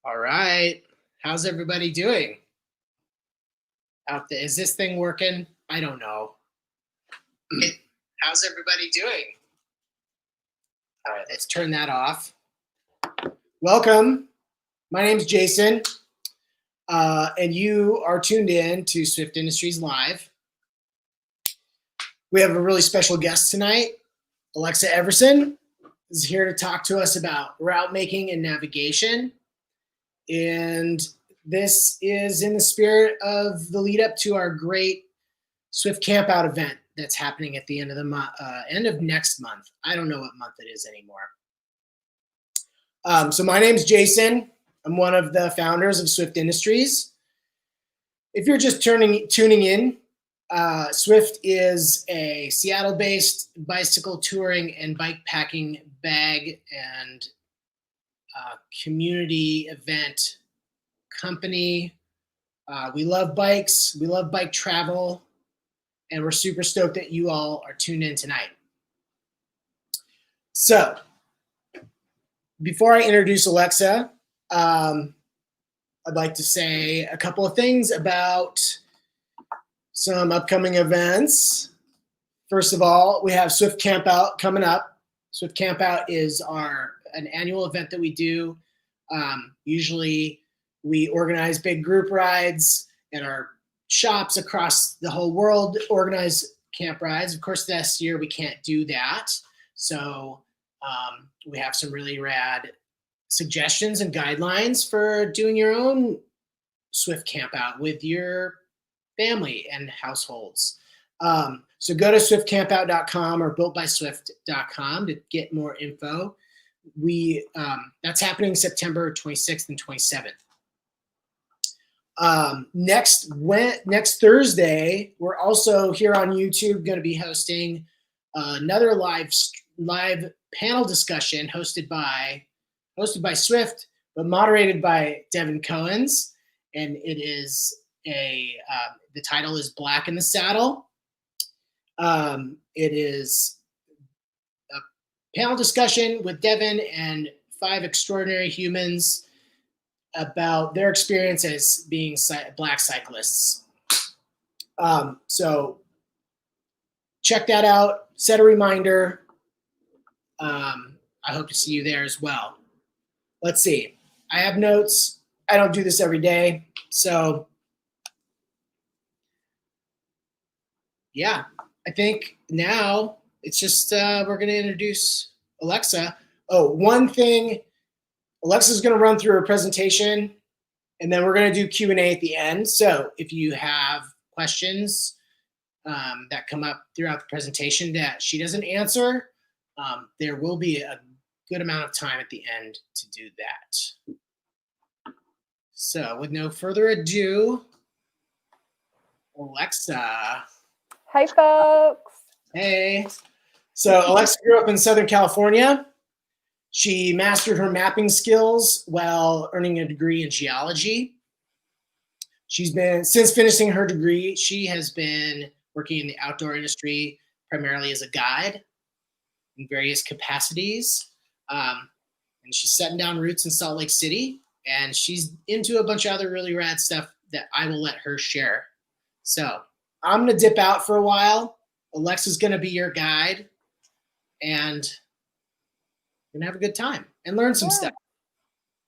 All right. How's everybody doing out there? Is this thing working? I don't know. How's everybody doing? All right, let's turn that off. Welcome. My name's Jason, and you are tuned in to Swift Industries Live. We have a really special guest tonight. Alexa Everson is here to talk to us about route making and navigation. And this is in the spirit of the lead up to our great Swift Campout event that's happening at the end of the end of next month. I don't know what month it is anymore. So my name's Jason. I'm one of the founders of Swift Industries. If you're just tuning in, Swift is a Seattle-based bicycle touring and bikepacking bag and community event company. We love bikes. We love bike travel. And we're super stoked that you all are tuned in tonight. So, before I introduce Alexa, I'd like to say a couple of things about some upcoming events. First of all, we have Swift Campout coming up. Swift Campout is an annual event that we do. Usually we organize big group rides, and our shops across the whole world organize camp rides. Of course, this year we can't do that. So we have some really rad suggestions and guidelines for doing your own Swift Campout with your family and households. So go to swiftcampout.com or builtbyswift.com to get more info. That's happening September 26th and 27th. Next Thursday, we're also here on YouTube going to be hosting another live panel discussion hosted by Swift, but moderated by Devin Cohens, and it is the title is Black in the Saddle. It is a panel discussion with Devin and 5 extraordinary humans about their experience as being Black cyclists. So check that out. Set a reminder. I hope to see you there as well. Let's see. I have notes. I don't do this every day. So yeah, I think now it's just we're going to introduce Alexa. Oh, one thing. Alexa's going to run through her presentation, and then we're going to do Q&A at the end. So if you have questions that come up throughout the presentation that she doesn't answer, there will be a good amount of time at the end to do that. So with no further ado, Alexa. Hi, folks. Hey. So Alexa grew up in Southern California. She mastered her mapping skills while earning a degree in geology. Since finishing her degree, she has been working in the outdoor industry, primarily as a guide in various capacities. And she's setting down roots in Salt Lake City, and she's into a bunch of other really rad stuff that I will let her share. So I'm going to dip out for a while. Alexa's going to be your guide, and we're going to have a good time and learn some stuff.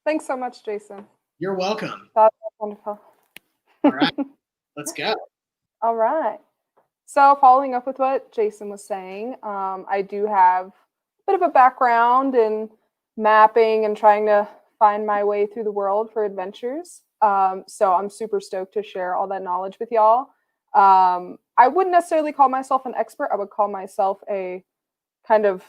Thanks so much, Jason. You're welcome. That's wonderful. All right, let's go. All right. So following up with what Jason was saying, I do have a bit of a background in mapping and trying to find my way through the world for adventures. So I'm super stoked to share all that knowledge with y'all. I wouldn't necessarily call myself an expert. I would call myself a kind of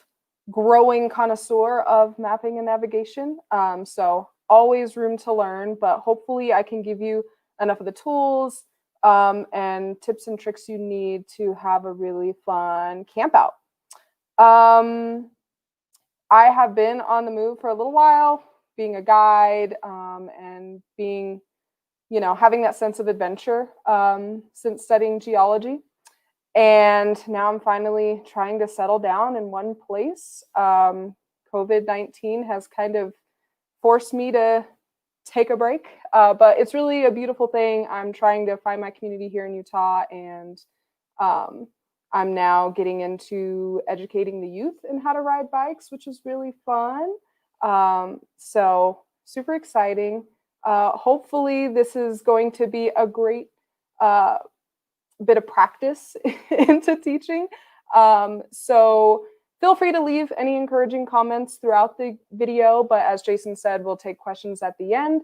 growing connoisseur of mapping and navigation. So always room to learn, but hopefully I can give you enough of the tools and tips and tricks you need to have a really fun camp out. I have been on the move for a little while, being a guide and being, having that sense of adventure since studying geology. And now I'm finally trying to settle down in one place. COVID-19 has kind of forced me to take a break. But it's really a beautiful thing. I'm trying to find my community here in Utah, and I'm now getting into educating the youth in how to ride bikes, which is really fun. So super exciting. Hopefully this is going to be a great bit of practice into teaching. So feel free to leave any encouraging comments throughout the video, but as Jason said, we'll take questions at the end.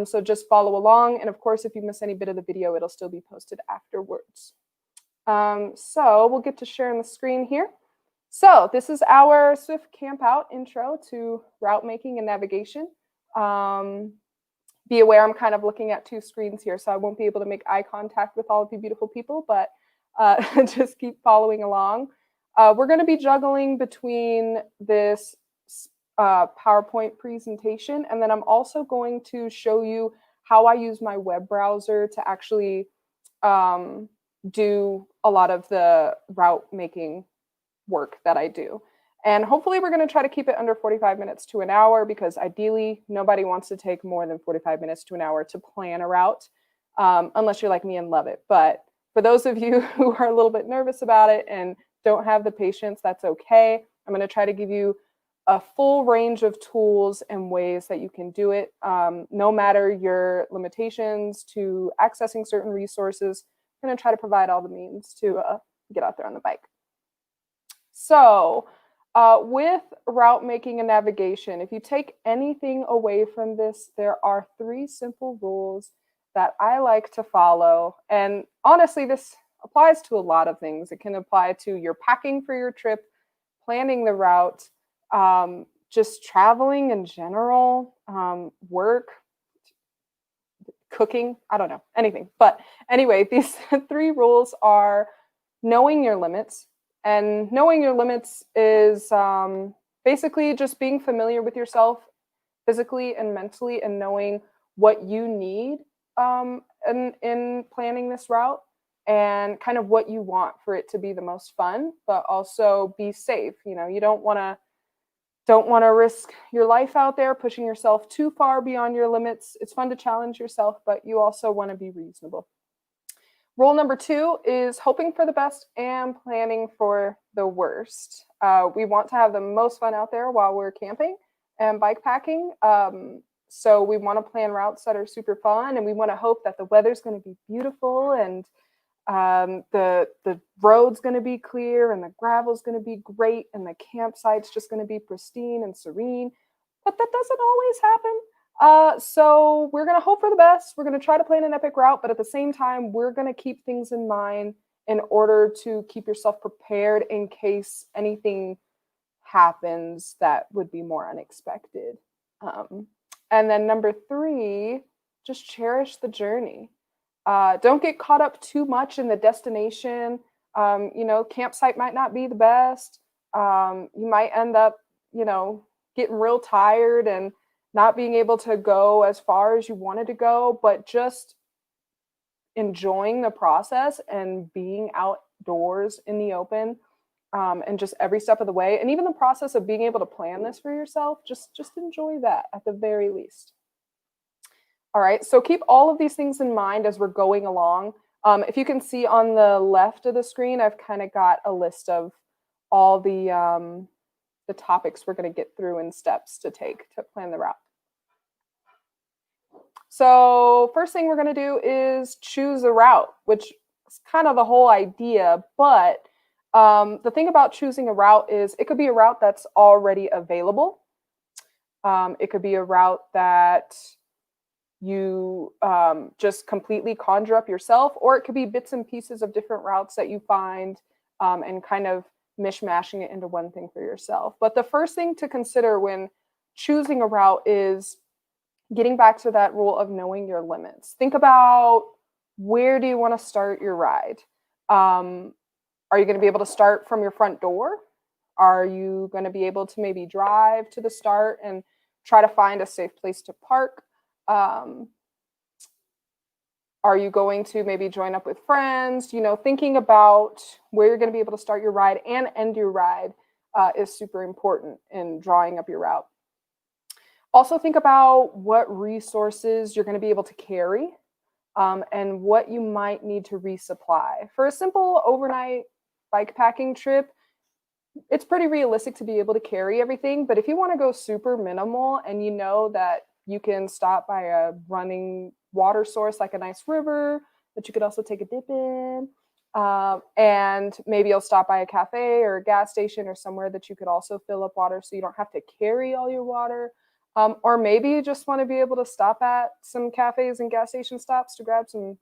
So just follow along. And of course, if you miss any bit of the video, it'll still be posted afterwards. So we'll get to sharing the screen here. So this is our Swift Campout intro to route making and navigation. Be aware I'm kind of looking at two screens here, so I won't be able to make eye contact with all of you beautiful people, but just keep following along. We're going to be juggling between this PowerPoint presentation, and then I'm also going to show you how I use my web browser to actually do a lot of the route making work that I do. And hopefully we're going to try to keep it under 45 minutes to an hour, because ideally nobody wants to take more than 45 minutes to an hour to plan a route, unless you're like me and love it. But for those of you who are a little bit nervous about it and don't have the patience, that's okay. I'm going to try to give you a full range of tools and ways that you can do it, no matter your limitations to accessing certain resources. I'm going to try to provide all the means to get out there on the bike. So with route making and navigation, if you take anything away from this, there are 3 simple rules that I like to follow. And honestly, this applies to a lot of things. It can apply to your packing for your trip, planning the route, just traveling in general, work, cooking, I don't know, anything. But anyway, these 3 rules are knowing your limits. And knowing your limits is basically just being familiar with yourself physically and mentally, and knowing what you need in planning this route, and kind of what you want for it to be the most fun, but also be safe. You know, you don't want to risk your life out there, pushing yourself too far beyond your limits. It's fun to challenge yourself, but you also want to be reasonable. Rule number 2 is hoping for the best and planning for the worst. We want to have the most fun out there while we're camping and bikepacking. So we want to plan routes that are super fun, and we want to hope that the weather's going to be beautiful, and the road's going to be clear, and the gravel's going to be great, and the campsite's just going to be pristine and serene. But that doesn't always happen. So we're going to hope for the best. We're going to try to plan an epic route, but at the same time, we're going to keep things in mind in order to keep yourself prepared in case anything happens that would be more unexpected. And then number 3, just cherish the journey. Don't get caught up too much in the destination. You know, campsite might not be the best. You might end up, you know, getting real tired and not being able to go as far as you wanted to go, but just enjoying the process and being outdoors in the open, and just every step of the way, and even the process of being able to plan this for yourself, just enjoy that at the very least. All right, so keep all of these things in mind as we're going along. If you can see on the left of the screen, I've kind of got a list of all the topics we're going to get through and steps to take to plan the route. So first thing we're going to do is choose a route, which is kind of the whole idea. But the thing about choosing a route is it could be a route that's already available. It could be a route that you just completely conjure up yourself, or it could be bits and pieces of different routes that you find and kind of mishmashing it into one thing for yourself. But the first thing to consider when choosing a route is getting back to that rule of knowing your limits. Think about, where do you want to start your ride? Are you going to be able to start from your front door? Are you going to be able to maybe drive to the start and try to find a safe place to park? Are you going to maybe join up with friends? You know, thinking about where you're going to be able to start your ride and end your ride is super important in drawing up your route. Also think about what resources you're going to be able to carry, and what you might need to resupply. For a simple overnight bike packing trip, it's pretty realistic to be able to carry everything. But if you want to go super minimal and you know that you can stop by a running water source like a nice river that you could also take a dip in, and maybe you'll stop by a cafe or a gas station or somewhere that you could also fill up water so you don't have to carry all your water. Or maybe you just want to be able to stop at some cafes and gas station stops to grab some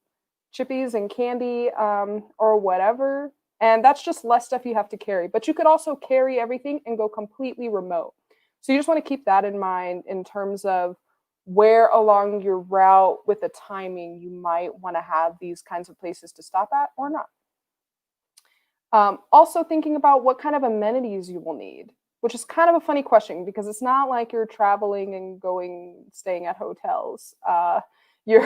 chippies and candy, or whatever. And that's just less stuff you have to carry. But you could also carry everything and go completely remote. So you just want to keep that in mind in terms of where along your route with the timing you might want to have these kinds of places to stop at or not. Also thinking about what kind of amenities you will need, which is kind of a funny question because it's not like you're traveling and staying at hotels. You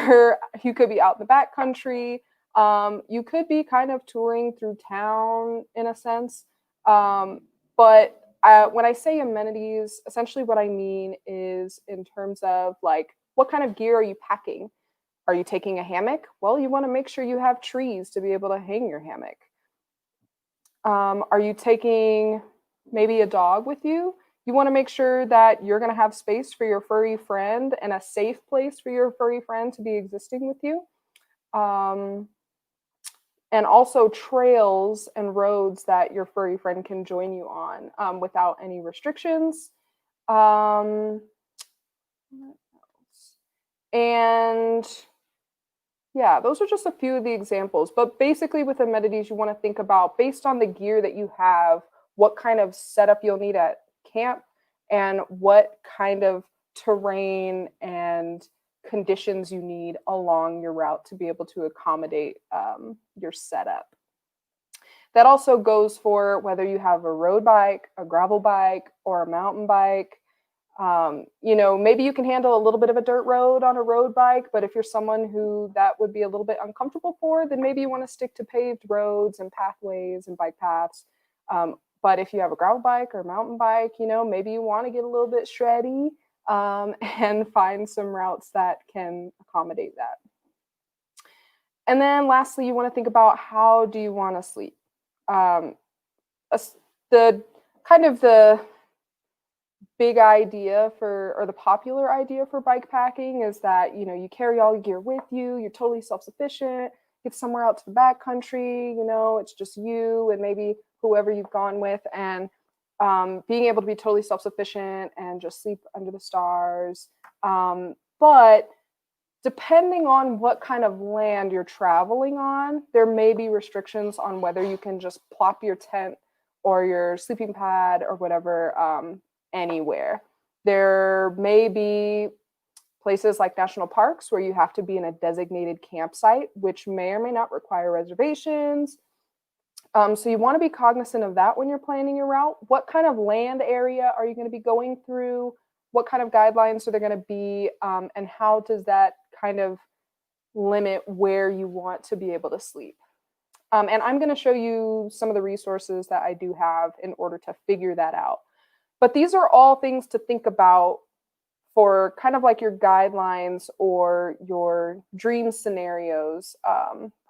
could be out in the back country. You could be kind of touring through town in a sense. But when I say amenities, essentially what I mean is in terms of like, what kind of gear are you packing? Are you taking a hammock? Well, you want to make sure you have trees to be able to hang your hammock. Are you taking maybe a dog with you? You want to make sure that you're going to have space for your furry friend and a safe place for your furry friend to be existing with you. And also trails and roads that your furry friend can join you on, without any restrictions. And yeah, those are just a few of the examples. But basically with amenities, you want to think about, based on the gear that you have, what kind of setup you'll need at camp and what kind of terrain and conditions you need along your route to be able to accommodate your setup. That also goes for whether you have a road bike, a gravel bike, or a mountain bike. Maybe you can handle a little bit of a dirt road on a road bike, but if you're someone who that would be a little bit uncomfortable for, then maybe you want to stick to paved roads and pathways and bike paths. But if you have a gravel bike or a mountain bike, maybe you want to get a little bit shreddy, and find some routes that can accommodate that. And then lastly, you want to think about, how do you want to sleep? The big idea or the popular idea for bike packing is that, you carry all your gear with you, you're totally self-sufficient, get somewhere out to the backcountry, it's just you and maybe whoever you've gone with, and being able to be totally self-sufficient and just sleep under the stars. But depending on what kind of land you're traveling on, there may be restrictions on whether you can just plop your tent or your sleeping pad or whatever anywhere. There may be places like national parks where you have to be in a designated campsite, which may or may not require reservations. So you want to be cognizant of that when you're planning your route. What kind of land area are you going to be going through? What kind of guidelines are there going to be? And how does that kind of limit where you want to be able to sleep? And I'm going to show you some of the resources that I do have in order to figure that out. But these are all things to think about for kind of like your guidelines or your dream scenarios,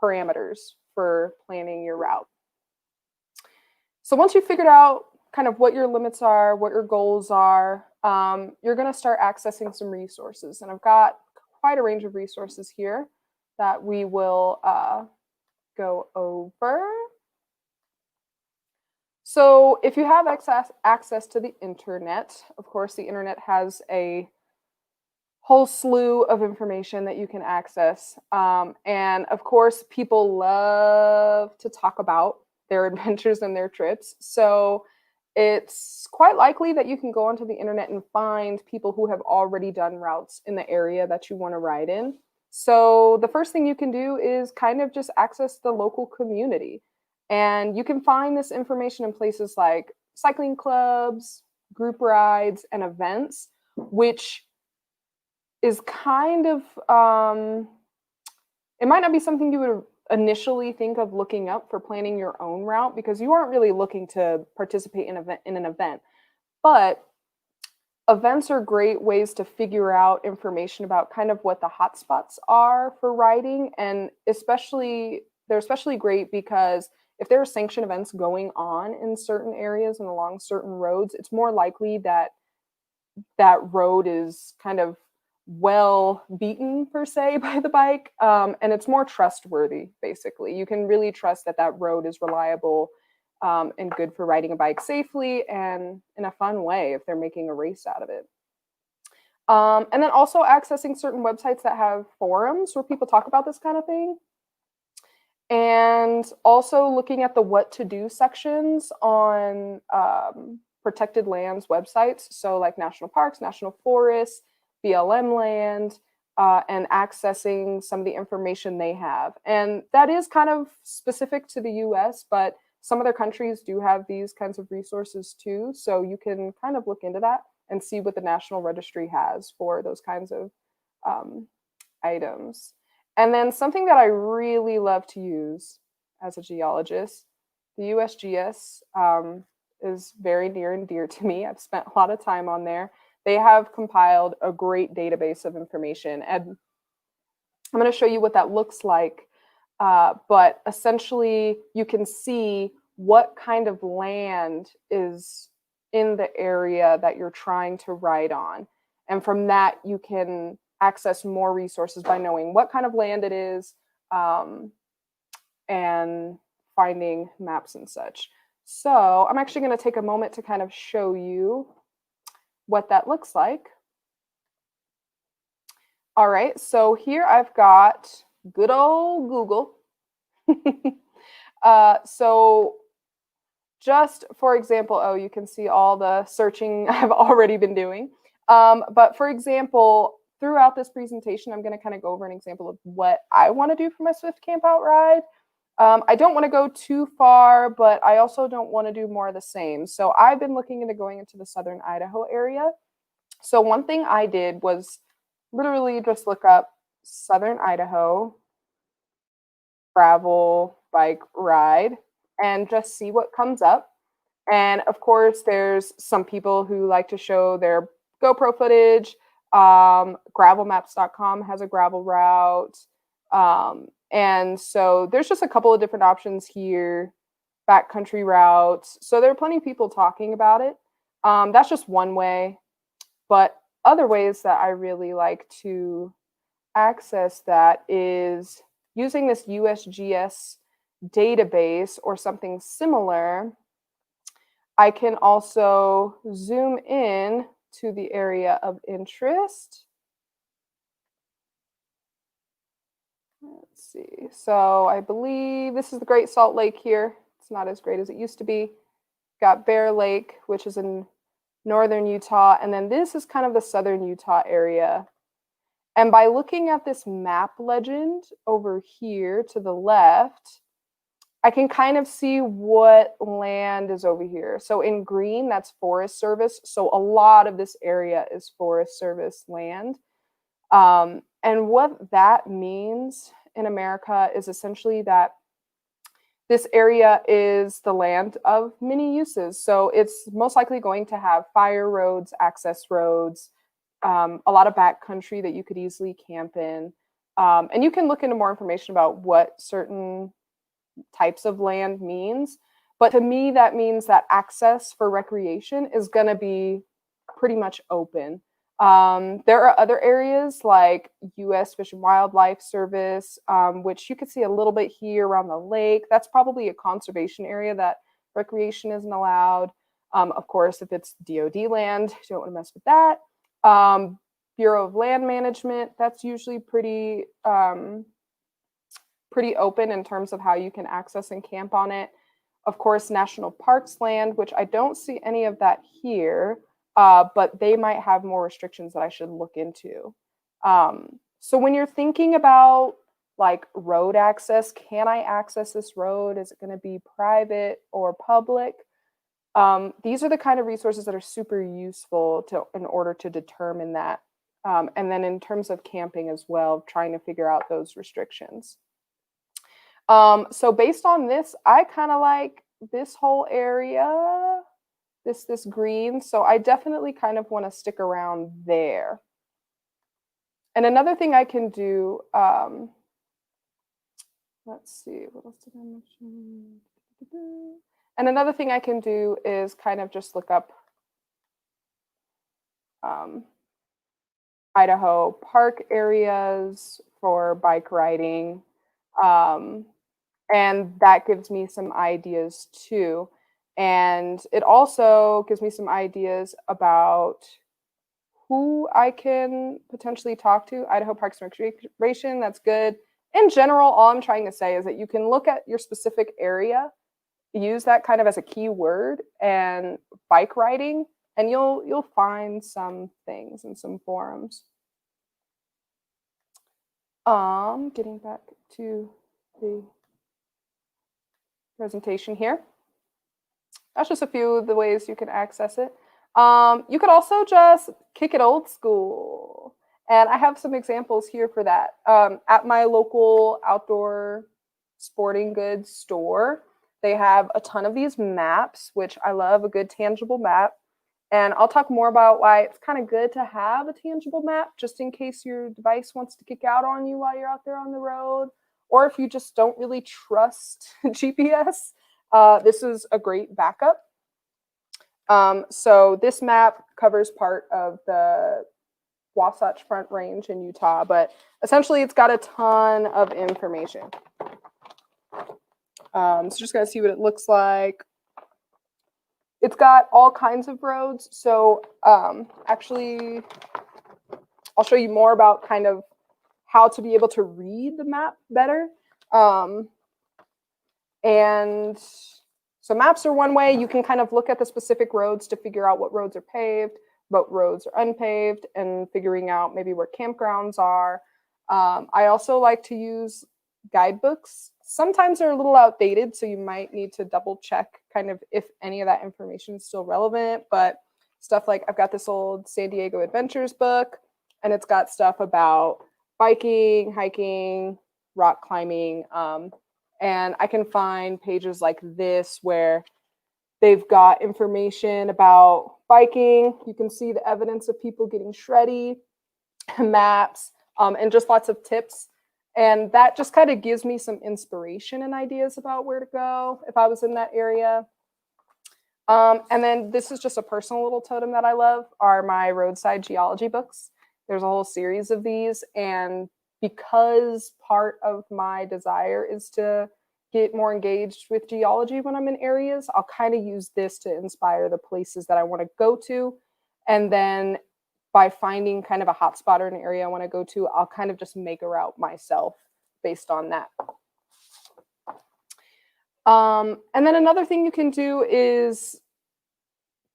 parameters for planning your route. So once you've figured out kind of what your limits are, what your goals are, you're going to start accessing some resources. And I've got quite a range of resources here that we will go over. So if you have access to the internet, of course, the internet has a whole slew of information that you can access. And of course, people love to talk about their adventures and their trips. So it's quite likely that you can go onto the internet and find people who have already done routes in the area that you want to ride in. So the first thing you can do is kind of just access the local community. And you can find this information in places like cycling clubs, group rides, and events, which is kind of, it might not be something you would initially think of looking up for planning your own route because you aren't really looking to participate in an event. But events are great ways to figure out information about kind of what the hotspots are for riding, and they're especially great because if there are sanctioned events going on in certain areas and along certain roads, it's more likely that that road is kind of well beaten per se by the bike, and it's more trustworthy. Basically, you can really trust that that road is reliable and good for riding a bike safely and in a fun way if they're making a race out of it. And then also accessing certain websites that have forums where people talk about this kind of thing. And also looking at the what to do sections on protected lands websites. So like national parks, national forests, BLM land, and accessing some of the information they have. And that is kind of specific to the US, but some other countries do have these kinds of resources too. So you can kind of look into that and see what the National Registry has for those kinds of items. And then something that I really love to use as a geologist, the USGS is very near and dear to me. I've spent a lot of time on there. They have compiled a great database of information, and I'm going to show you what that looks like. But essentially, you can see what kind of land is in the area that you're trying to ride on. And from that, you can access more resources by knowing what kind of land it is and finding maps and such. So I'm actually going to take a moment to kind of show you what that looks like. All right, so here I've got good old Google. So just for example, oh, you can see all the searching I've already been doing. But for example, throughout this presentation, I'm going to kind of go over an example of what I want to do for my Swift campout ride. I don't want to go too far, but I also don't want to do more of the same. So I've been looking into going into the southern Idaho area. So one thing I did was literally just look up southern Idaho gravel bike ride and just see what comes up. And of course, there's some people who like to show their GoPro footage. Gravelmaps.com has a gravel route. And so there's just a couple of different options here, backcountry routes. So there are plenty of people talking about it. That's just one way. But other ways that I really like to access that is using this USGS database or something similar. I can also zoom in to the area of interest. Let's see. So I believe this is the Great Salt Lake here. It's not as great as it used to be. Got Bear Lake, which is in northern Utah. And then this is kind of the southern Utah area. And by looking at this map legend over here to the left, I can kind of see what land is over here. So in green, that's Forest Service. So a lot of this area is Forest Service land. And what that means in America is essentially that this area is the land of many uses. So it's most likely going to have fire roads, access roads, a lot of backcountry that you could easily camp in. And you can look into more information about what certain types of land means. But to me, that means that access for recreation is going to be pretty much open. There are other areas like U.S. Fish and Wildlife Service, which you could see a little bit here around the lake. That's probably a conservation area that recreation isn't allowed. Of course, if it's DOD land, you don't want to mess with that. Bureau of Land Management, that's usually pretty open in terms of how you can access and camp on it. Of course, National Parks land, which I don't see any of that here. But they might have more restrictions that I should look into. So when you're thinking about like road access, can I access this road? Is it going to be private or public? These are the kind of resources that are super useful in order to determine that. And then in terms of camping as well, trying to figure out those restrictions. So based on this, I kind of like this whole area. this green. So I definitely kind of want to stick around there. And another thing I can do, let's see, what else did I mention? And another thing I can do is kind of just look up Idaho park areas for bike riding. And that gives me some ideas too. And it also gives me some ideas about who I can potentially talk to. Idaho Parks and Recreation, that's good. In general, all I'm trying to say is that you can look at your specific area, use that kind of as a keyword, and bike riding, and you'll find some things in some forums. Getting back to the presentation here. That's just a few of the ways you can access it. You could also just kick it old school. And I have some examples here for that. At my local outdoor sporting goods store, they have a ton of these maps, which I love, a good tangible map. And I'll talk more about why it's kind of good to have a tangible map, just in case your device wants to kick out on you while you're out there on the road, or if you just don't really trust GPS. This is a great backup. So this map covers part of the Wasatch Front Range in Utah, but essentially it's got a ton of information. So just gonna see what it looks like. It's got all kinds of roads. So actually, I'll show you more about kind of how to be able to read the map better. And so maps are one way. You can kind of look at the specific roads to figure out what roads are paved, what roads are unpaved, and figuring out maybe where campgrounds are. I also like to use guidebooks. Sometimes they're a little outdated, so you might need to double check kind of if any of that information is still relevant. But stuff like, I've got this old San Diego Adventures book, and it's got stuff about biking, hiking, rock climbing, and I can find pages like this where they've got information about biking. You can see the evidence of people getting shreddy, maps, and just lots of tips. And that just kind of gives me some inspiration and ideas about where to go if I was in that area. And then this is just a personal little totem that I love, are my roadside geology books. There's a whole series of these. And because part of my desire is to get more engaged with geology when I'm in areas, I'll kind of use this to inspire the places that I want to go to. And then by finding kind of a hotspot or an area I want to go to, I'll kind of just make a route myself based on that. And then another thing you can do is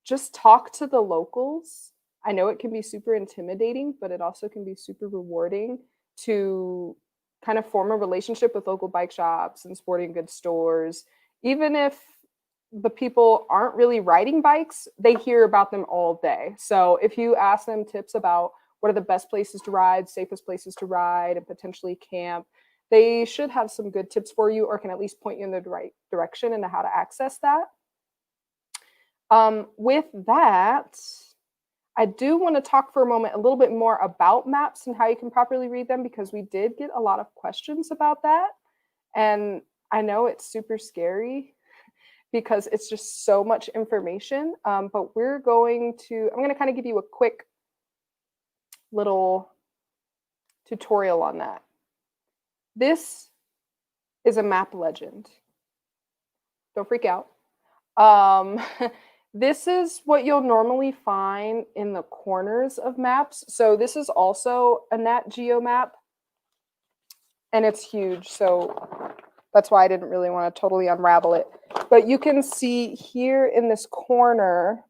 just talk to the locals. I know it can be super intimidating, but it also can be super rewarding to kind of form a relationship with local bike shops and sporting goods stores. Even if the people aren't really riding bikes, they hear about them all day. So if you ask them tips about what are the best places to ride, safest places to ride, and potentially camp, they should have some good tips for you, or can at least point you in the right direction into how to access that. With that, I do want to talk for a moment a little bit more about maps and how you can properly read them, because we did get a lot of questions about that. And I know it's super scary because it's just so much information. But I'm going to kind of give you a quick little tutorial on that. This is a map legend. Don't freak out. This is what you'll normally find in the corners of maps. So this is also a Nat Geo map, and it's huge. So that's why I didn't really want to totally unravel it. But you can see here in this corner,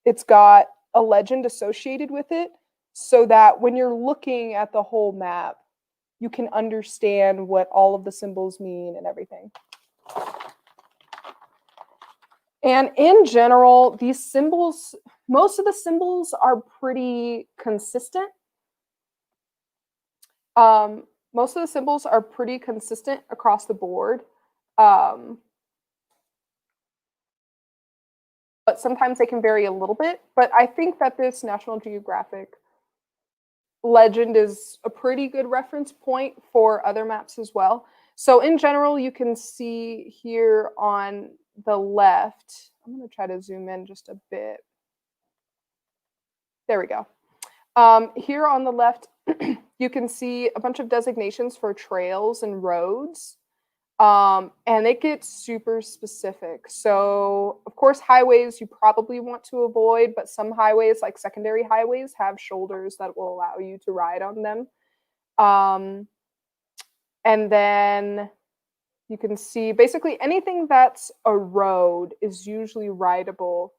it's got a legend associated with it, so that when you're looking at the whole map, you can understand what all of the symbols mean and everything. And in general, these symbols, most of the symbols are pretty consistent. Most of the symbols are pretty consistent across the board. But but sometimes they can vary a little bit. But I think that this National Geographic legend is a pretty good reference point for other maps as well. So in general, you can see here on the left, I'm going to try to zoom in just a bit. There we go. Here on the left, you can see a bunch of designations for trails and roads. And it gets super specific. So, of course, highways you probably want to avoid, but some highways, like secondary highways, have shoulders that will allow you to ride on them. And then you can see basically anything that's a road is usually rideable.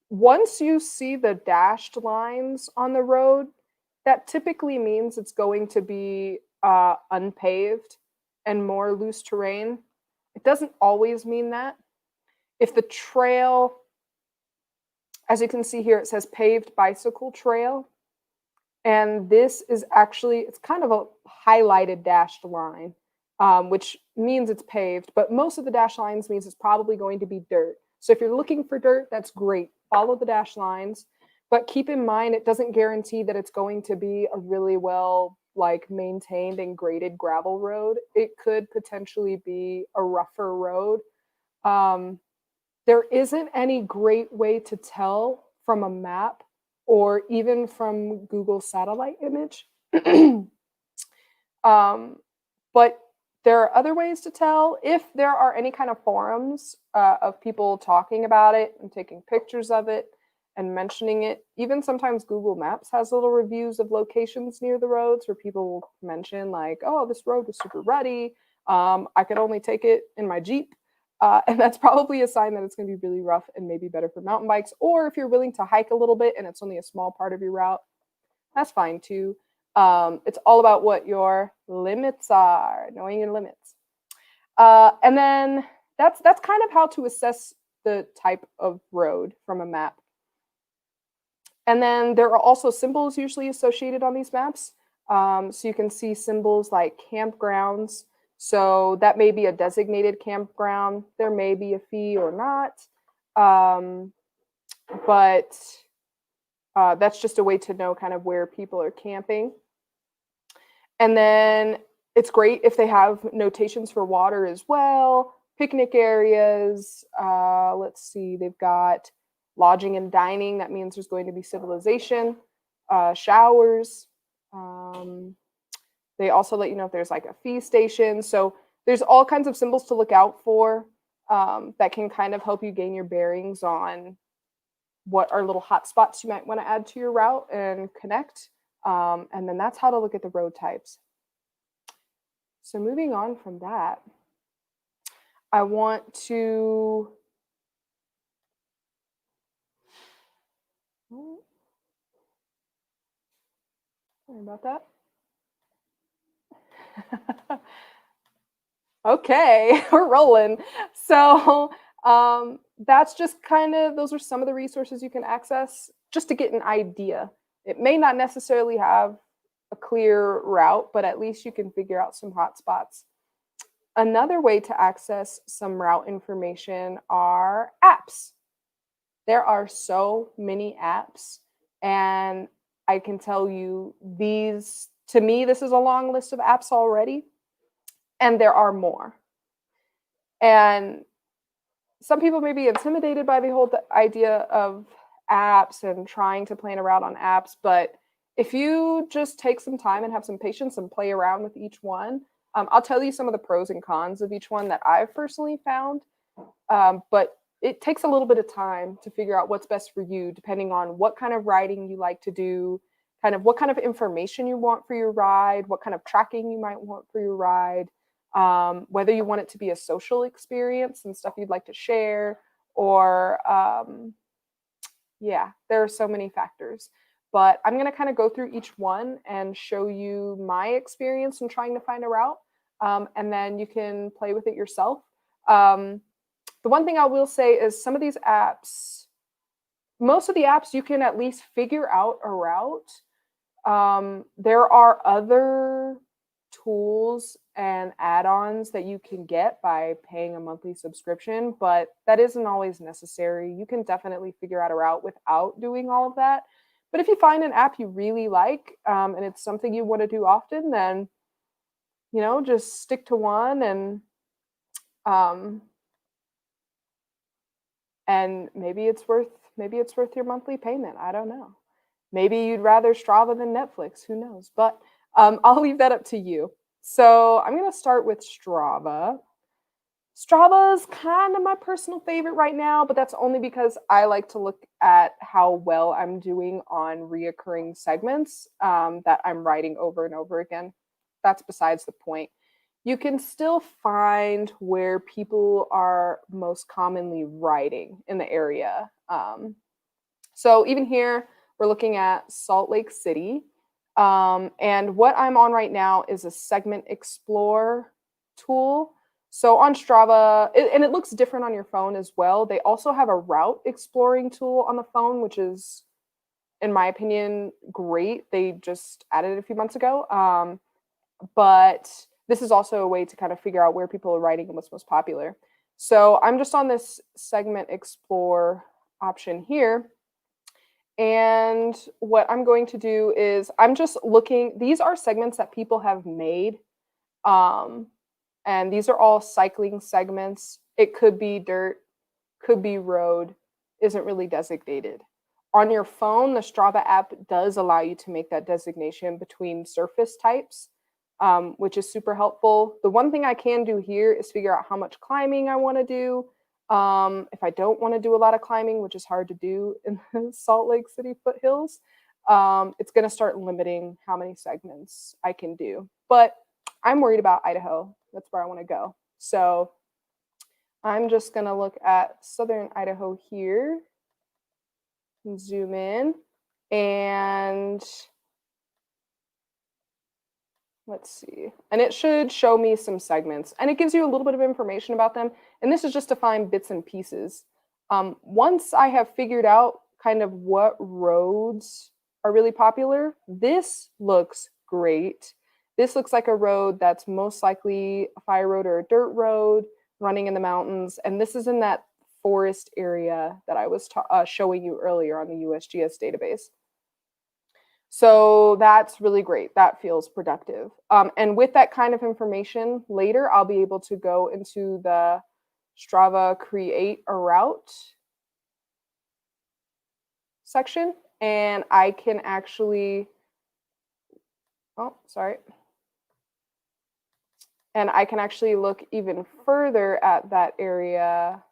Once you see the dashed lines on the road, that typically means it's going to be unpaved and more loose terrain. It doesn't always mean that. If the trail, as you can see here, it says paved bicycle trail. And this is actually, it's kind of a highlighted dashed line, which means it's paved, but most of the dashed lines means it's probably going to be dirt. So if you're looking for dirt, that's great. Follow the dashed lines, but keep in mind, it doesn't guarantee that it's going to be a really well maintained and graded gravel road. It could potentially be a rougher road. There isn't any great way to tell from a map or even from Google satellite image. But there are other ways to tell. If there are any kind of forums of people talking about it and taking pictures of it and mentioning it, even sometimes Google Maps has little reviews of locations near the roads where people will mention like, oh, this road was super rutty. I could only take it in my Jeep. And that's probably a sign that it's going to be really rough and maybe better for mountain bikes. Or if you're willing to hike a little bit and it's only a small part of your route, that's fine too. It's all about what your limits are, knowing your limits. And then that's kind of how to assess the type of road from a map. And then there are also symbols usually associated on these maps. So you can see symbols like campgrounds. So that may be a designated campground. There may be a fee or not. But that's just a way to know kind of where people are camping. And then it's great if they have notations for water as well, picnic areas. Let's see, they've got lodging and dining. That means there's going to be civilization, showers. They also let you know if there's like a fee station. So there's all kinds of symbols to look out for that can kind of help you gain your bearings on what are little hot spots you might want to add to your route and connect. And then that's how to look at the road types. So moving on from that, I want to sorry about that. Okay, we're rolling. So that's just kind of, those are some of the resources you can access just to get an idea. It may not necessarily have a clear route, but at least you can figure out some hot spots. Another way to access some route information are apps. There are so many apps, and I can tell you these, to me, this is a long list of apps already, and there are more. And some people may be intimidated by the whole idea of apps and trying to plan a route on apps, but if you just take some time and have some patience and play around with each one, I'll tell you some of the pros and cons of each one that I've personally found, but it takes a little bit of time to figure out what's best for you, depending on what kind of riding you like to do, kind of what kind of information you want for your ride, what kind of tracking you might want for your ride, whether you want it to be a social experience and stuff you'd like to share, or yeah, there are so many factors. But I'm going to kind of go through each one and show you my experience in trying to find a route, and then you can play with it yourself. The one thing I will say is some of these apps, most of the apps, you can at least figure out a route. There are other tools and add-ons that you can get by paying a monthly subscription, but that isn't always necessary. You can definitely figure out a route without doing all of that. But if you find an app you really like, and it's something you want to do often, then just stick to one, and maybe it's worth your monthly payment. I don't know. Maybe you'd rather Strava than Netflix. Who knows? But I'll leave that up to you. So I'm going to start with Strava. Strava's kind of my personal favorite right now, but that's only because I like to look at how well I'm doing on reoccurring segments that I'm writing over and over again. That's besides the point. You can still find where people are most commonly writing in the area. So even here, we're looking at Salt Lake City. And what I'm on right now is a segment explore tool. So on Strava, and it looks different on your phone as well. They also have a route exploring tool on the phone, which is, in my opinion, great. They just added it a few months ago. But this is also a way to kind of figure out where people are writing and what's most popular. So I'm just on this segment explore option here. And what I'm going to do is I'm just looking, these are segments that people have made. And these are all cycling segments. It could be dirt, could be road, isn't really designated. On your phone, the Strava app does allow you to make that designation between surface types, which is super helpful. The one thing I can do here is figure out how much climbing I want to do. If I don't want to do a lot of climbing, which is hard to do in the Salt Lake City foothills, it's going to start limiting how many segments I can do. But I'm worried about Idaho. That's where I want to go. So I'm just going to look at southern Idaho here and zoom in, and let's see. And it should show me some segments, and it gives you a little bit of information about them. And this is just to find bits and pieces. Once I have figured out kind of what roads are really popular, this looks great. This looks like a road that's most likely a fire road or a dirt road running in the mountains. And this is in that forest area that I was showing you earlier on the USGS database. So that's really great. That feels productive. And with that kind of information, later I'll be able to go into the Strava create a route section, and I can actually, and I can actually look even further at that area.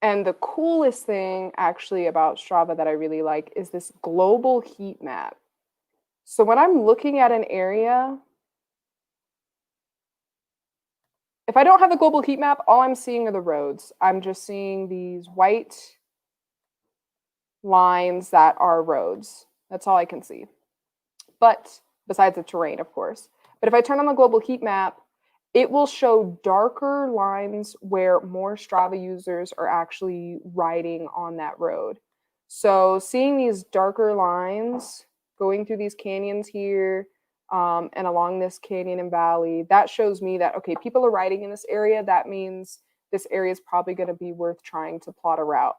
And the coolest thing actually about Strava that I really like is this global heat map. So when I'm looking at an area, if I don't have the global heat map, all I'm seeing are the roads. I'm just seeing these white lines that are roads. That's all I can see. But besides the terrain, of course. But if I turn on the global heat map, it will show darker lines where more Strava users are actually riding on that road. So seeing these darker lines going through these canyons here and along this canyon and valley, that shows me that, okay, people are riding in this area. That means this area is probably going to be worth trying to plot a route.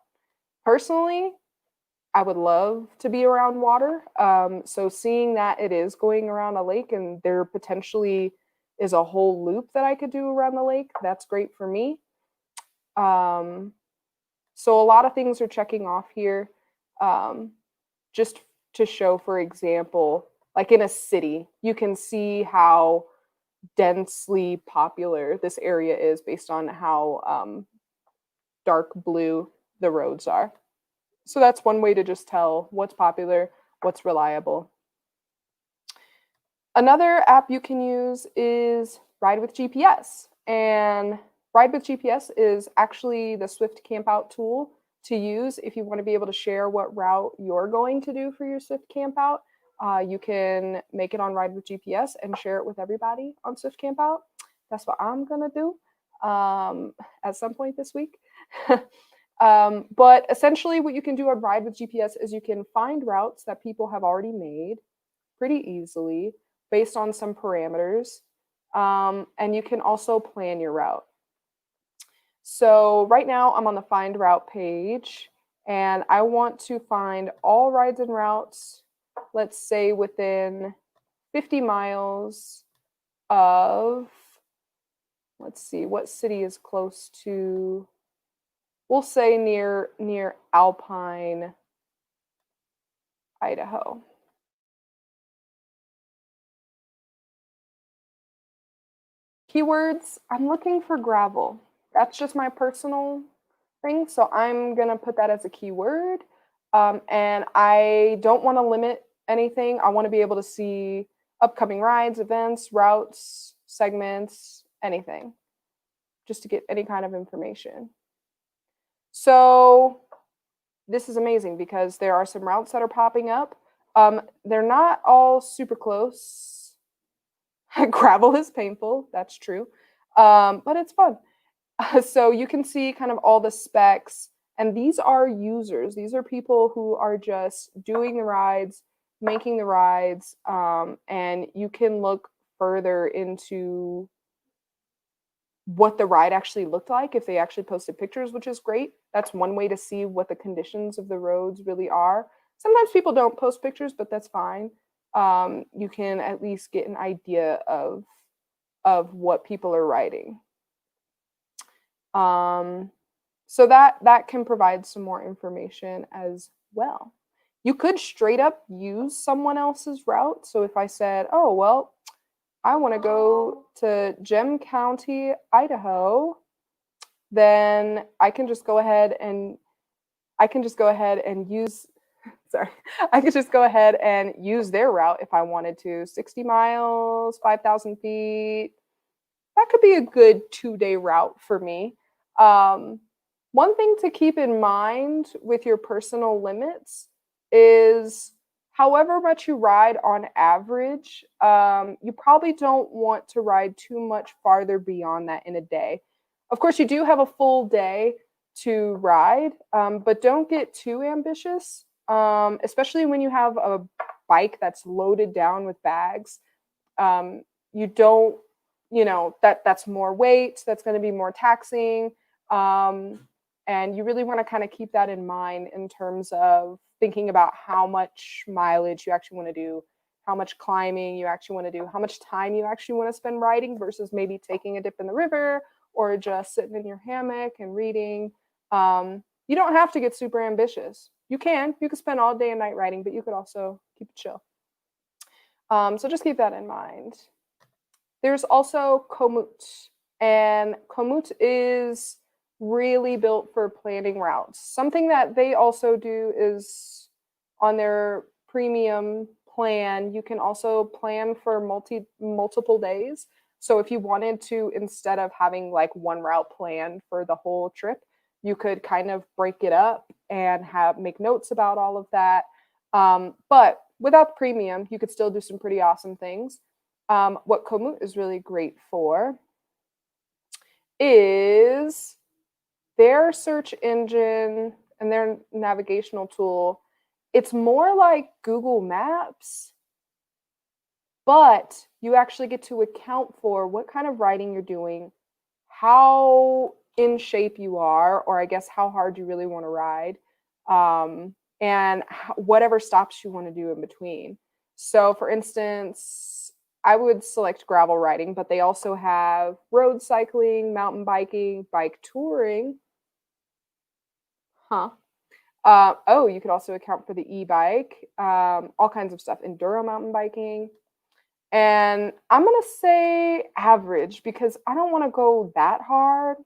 Personally, I would love to be around water. So seeing that it is going around a lake and there potentially is a whole loop that I could do around the lake, that's great for me. So a lot of things are checking off here. Just to show, for example, like in a city, you can see how densely popular this area is based on how dark blue the roads are. So that's one way to just tell what's popular, what's reliable. Another app you can use is Ride with GPS. And Ride with GPS is actually the Swift campout tool to use if you want to be able to share what route you're going to do for your Swift campout. You can make it on Ride with GPS and share it with everybody on Swift campout. That's what I'm going to do at some point this week. But essentially what you can do on Ride with GPS is you can find routes that people have already made pretty easily based on some parameters. And you can also plan your route. So right now I'm on the Find Route page, and I want to find all rides and routes, let's say within 50 miles of, let's see, what city is close to, we'll say near Alpine, Idaho. Keywords, I'm looking for gravel. That's just my personal thing, so I'm gonna put that as a keyword. And I don't want to limit anything. I want to be able to see upcoming rides, events, routes, segments, anything, just to get any kind of information. So this is amazing because there are some routes that are popping up. They're not all super close. Gravel is painful, that's true, but it's fun. So you can see kind of all the specs, and these are users. These are people who are just doing the rides, making the rides, and you can look further into what the ride actually looked like if they actually posted pictures, which is great. That's one way to see what the conditions of the roads really are. Sometimes people don't post pictures, but that's fine. You can at least get an idea of what people are riding. So that can provide some more information as well. You could straight up use someone else's route. So if I said, oh, well, I want to go to Gem County, Idaho, then I can just go ahead and use sorry. I could just go ahead and use their route if I wanted to. 60 miles, 5,000 feet. That could be a good 2-day route for me. One thing to keep in mind with your personal limits is however much you ride on average, you probably don't want to ride too much farther beyond that in a day. Of course, you do have a full day to ride, but don't get too ambitious, especially when you have a bike that's loaded down with bags. You don't, that's more weight, that's going to be more taxing. And you really want to kind of keep that in mind in terms of thinking about how much mileage you actually want to do, how much climbing you actually want to do, how much time you actually want to spend riding versus maybe taking a dip in the river or just sitting in your hammock and reading. You don't have to get super ambitious. You can spend all day and night riding, but you could also keep it chill. So just keep that in mind. There's also Komoot, and Komoot is really built for planning routes. Something that they also do is on their premium plan, you can also plan for multiple days. So if you wanted to, instead of having like one route planned for the whole trip, you could kind of break it up and make notes about all of that. But without the premium, you could still do some pretty awesome things. What Komoot is really great for is their search engine and their navigational tool. It's more like Google Maps, but you actually get to account for what kind of riding you're doing, how in shape you are, or I guess how hard you really want to ride, and whatever stops you want to do in between. So for instance, I would select gravel riding, but they also have road cycling, mountain biking, bike touring. Oh, you could also account for the e-bike, all kinds of stuff, enduro mountain biking. And I'm going to say average because I don't want to go that hard.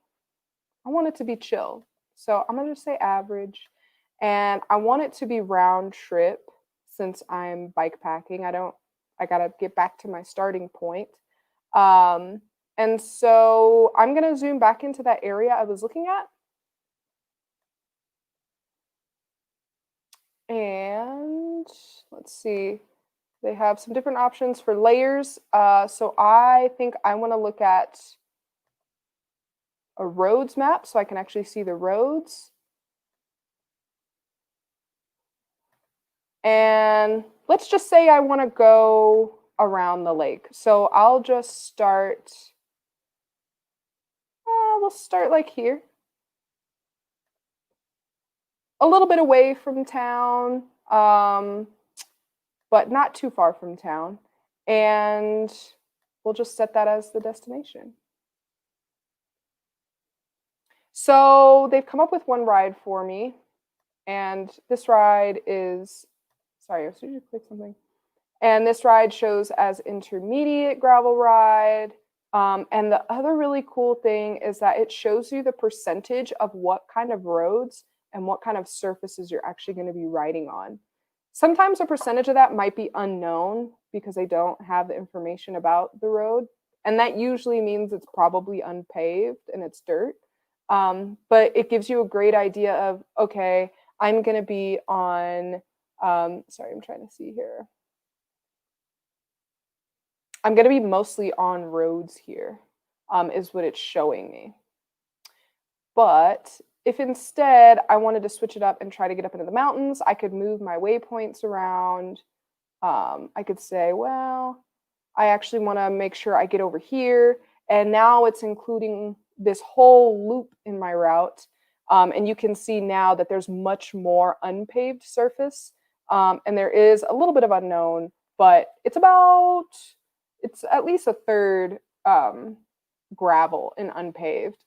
I want it to be chill. So I'm going to just say average. And I want it to be round trip since I'm bike packing. I got to get back to my starting point. And so I'm going to zoom back into that area I was looking at. And let's see, they have some different options for layers. So I think I want to look at a roads map so I can actually see the roads. And let's just say I want to go around the lake. So I'll just start, we'll start like here. A little bit away from town, but not too far from town. And we'll just set that as the destination. So they've come up with one ride for me. And this ride is, sorry, I was going to click something. And this ride shows as intermediate gravel ride. And the other really cool thing is that it shows you the percentage of what kind of roads and what kind of surfaces you're actually going to be riding on. Sometimes a percentage of that might be unknown because they don't have the information about the road. And that usually means it's probably unpaved and it's dirt. But it gives you a great idea of, okay, I'm going to be on, sorry, I'm trying to see here. I'm going to be mostly on roads here, is what it's showing me. But if instead I wanted to switch it up and try to get up into the mountains, I could move my waypoints around. I could say, well, I actually want to make sure I get over here. And now it's including this whole loop in my route. And you can see now that there's much more unpaved surface. And there is a little bit of unknown, but it's at least a third gravel and unpaved.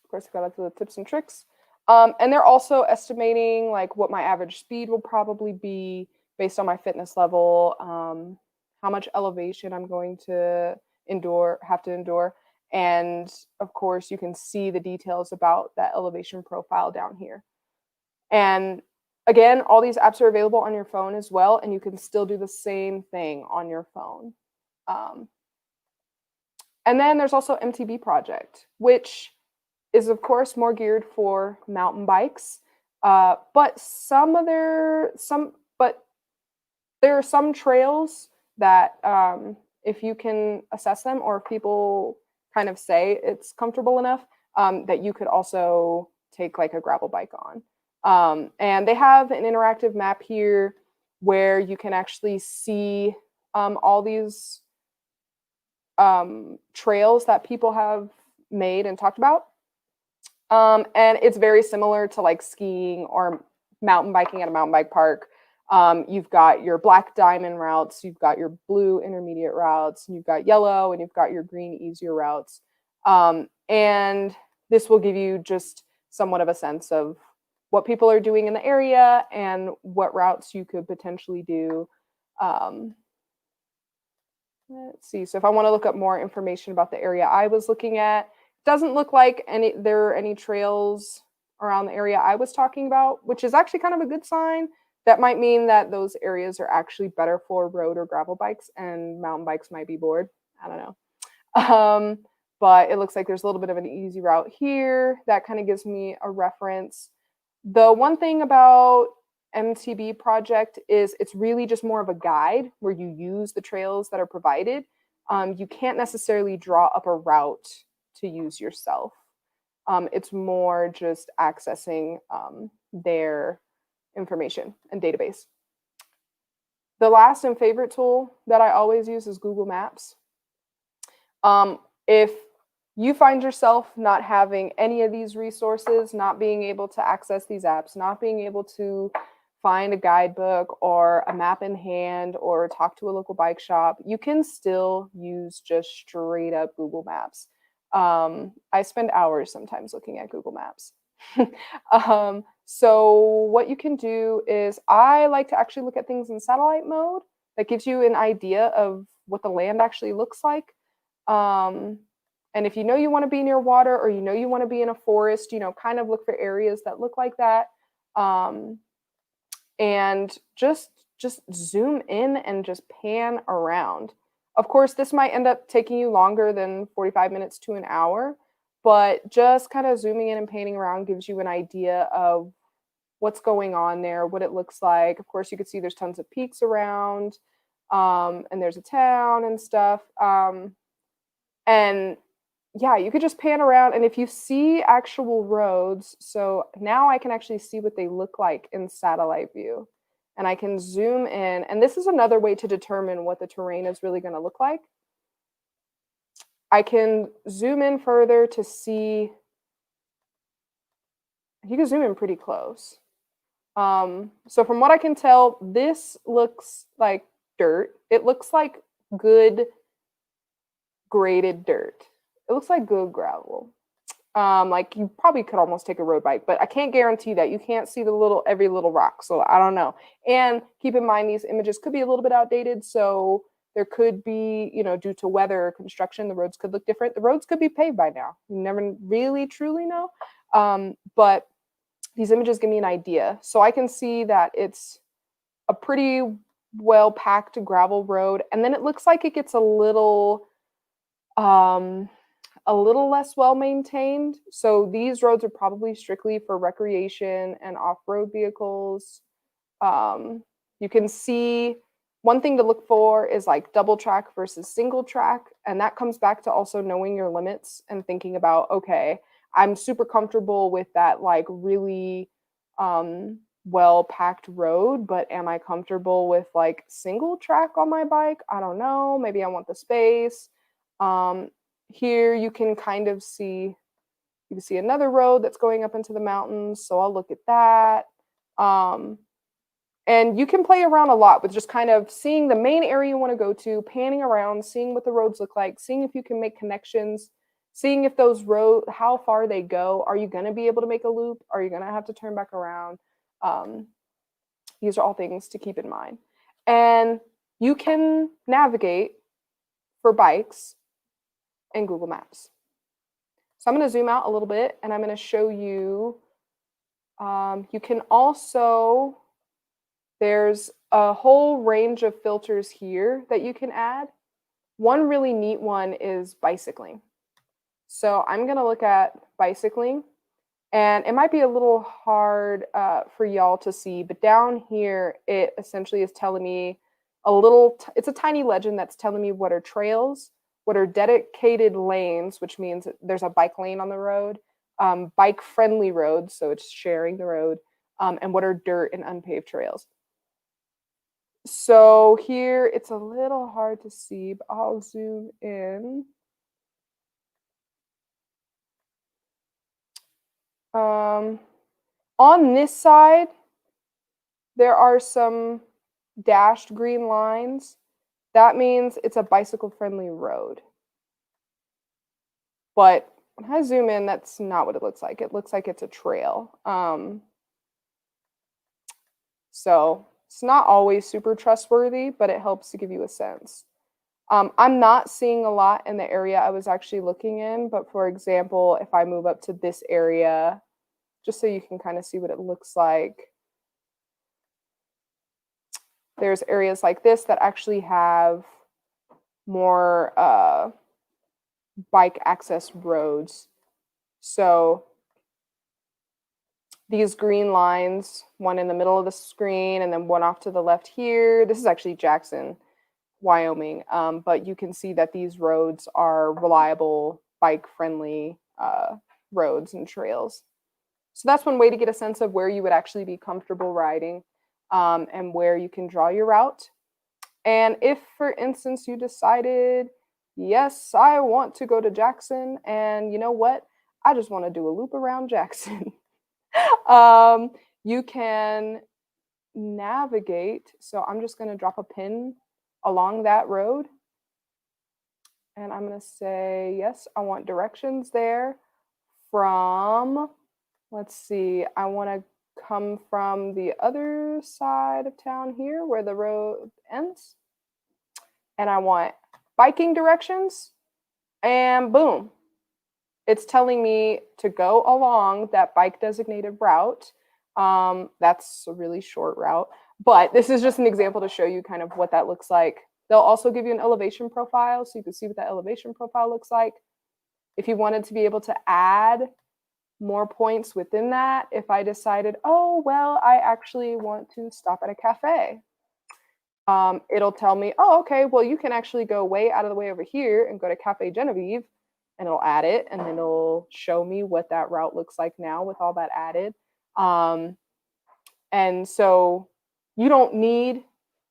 Of course, I got the tips and tricks. And they're also estimating like what my average speed will probably be based on my fitness level, how much elevation I'm going to have to endure. And of course, you can see the details about that elevation profile down here. And again, all these apps are available on your phone as well, and you can still do the same thing on your phone. And then there's also MTB Project, which is of course more geared for mountain bikes, but there are some trails that if you can assess them or if people kind of say it's comfortable enough, that you could also take like a gravel bike on. And they have an interactive map here where you can actually see all these trails that people have made and talked about. And it's very similar to like skiing or mountain biking at a mountain bike park. You've got your black diamond routes, you've got your blue intermediate routes, and you've got yellow, and you've got your green easier routes. And this will give you just somewhat of a sense of what people are doing in the area and what routes you could potentially do. Let's see. So if I want to look up more information about the area I was looking at, it doesn't look like there are any trails around the area I was talking about, which is actually kind of a good sign. That might mean that those areas are actually better for road or gravel bikes and mountain bikes might be bored. I don't know. But it looks like there's a little bit of an easy route here. That kind of gives me a reference. The one thing about MTB Project is it's really just more of a guide where you use the trails that are provided. You can't necessarily draw up a route to use yourself. It's more just accessing their information and database. The last and favorite tool that I always use is Google Maps. If you find yourself not having any of these resources, not being able to access these apps, not being able to find a guidebook or a map in hand or talk to a local bike shop, you can still use just straight up Google Maps. I spend hours sometimes looking at Google Maps. So what you can do is I like to actually look at things in satellite mode. That gives you an idea of what the land actually looks like. And if you know you want to be near water or you know you want to be in a forest, kind of look for areas that look like that. And just zoom in and just pan around. Of course, this might end up taking you longer than 45 minutes to an hour, but just kind of zooming in and panning around gives you an idea of what's going on there, what it looks like. Of course, you can see there's tons of peaks around, and there's a town and stuff. And yeah, you could just pan around, and if you see actual roads, so now I can actually see what they look like in satellite view. And I can zoom in, and this is another way to determine what the terrain is really going to look like. I can zoom in further to see, you can zoom in pretty close. So from what I can tell, this looks like dirt. It looks like good graded dirt. It looks like good gravel. Like you probably could almost take a road bike, but I can't guarantee that. You can't see the every little rock, so I don't know. And keep in mind, these images could be a little bit outdated, so there could be, due to weather or construction, the roads could look different. The roads could be paved by now. You never really truly know. But these images give me an idea. So I can see that it's a pretty well-packed gravel road, and then it looks like it gets a little less well-maintained. So these roads are probably strictly for recreation and off-road vehicles. You can see one thing to look for is like double track versus single track. And that comes back to also knowing your limits and thinking about, okay, I'm super comfortable with that like really well-packed road, but am I comfortable with like single track on my bike? I don't know. Maybe I want the space. Here you can kind of see, you can see another road that's going up into the mountains. So I'll look at that. And you can play around a lot with just kind of seeing the main area you want to go to, panning around, seeing what the roads look like, seeing if you can make connections, seeing if those roads, how far they go. Are you going to be able to make a loop? Are you going to have to turn back around? These are all things to keep in mind. And you can navigate for bikes in Google Maps. So I'm going to zoom out a little bit, and I'm going to show you, you can also, there's a whole range of filters here that you can add. One really neat one is bicycling. So I'm going to look at bicycling, and it might be a little hard for y'all to see, but down here, it essentially is telling me it's a tiny legend that's telling me what are trails, what are dedicated lanes, which means there's a bike lane on the road, bike-friendly roads, so it's sharing the road, and what are dirt and unpaved trails. So here, it's a little hard to see, but I'll zoom in. On this side, there are some dashed green lines. That means it's a bicycle-friendly road. But when I zoom in, that's not what it looks like. It looks like it's a trail. So it's not always super trustworthy, but it helps to give you a sense. I'm not seeing a lot in the area I was actually looking in, but for example, if I move up to this area, just so you can kind of see what it looks like, there's areas like this that actually have more bike access roads. So these green lines, one in the middle of the screen and then one off to the left here. This is actually Jackson, Wyoming. But you can see that these roads are reliable, bike-friendly roads and trails. So that's one way to get a sense of where you would actually be comfortable riding and where you can draw your route. And if, for instance, you decided, yes, I want to go to Jackson, and you know what? I just want to do a loop around Jackson. You can navigate. So I'm just going to drop a pin along that road. And I'm going to say, yes, I want directions there from, let's see, I want to come from the other side of town here where the road ends. And I want biking directions. And boom, it's telling me to go along that bike designated route. That's a really short route, but this is just an example to show you kind of what that looks like. They'll also give you an elevation profile, so you can see what that elevation profile looks like. If you wanted to be able to add more points within that, if I decided, oh, well, I actually want to stop at a cafe, it'll tell me, oh, okay, well, you can actually go way out of the way over here and go to Cafe Genevieve, and it'll add it, and then it'll show me what that route looks like now with all that added. And so you don't need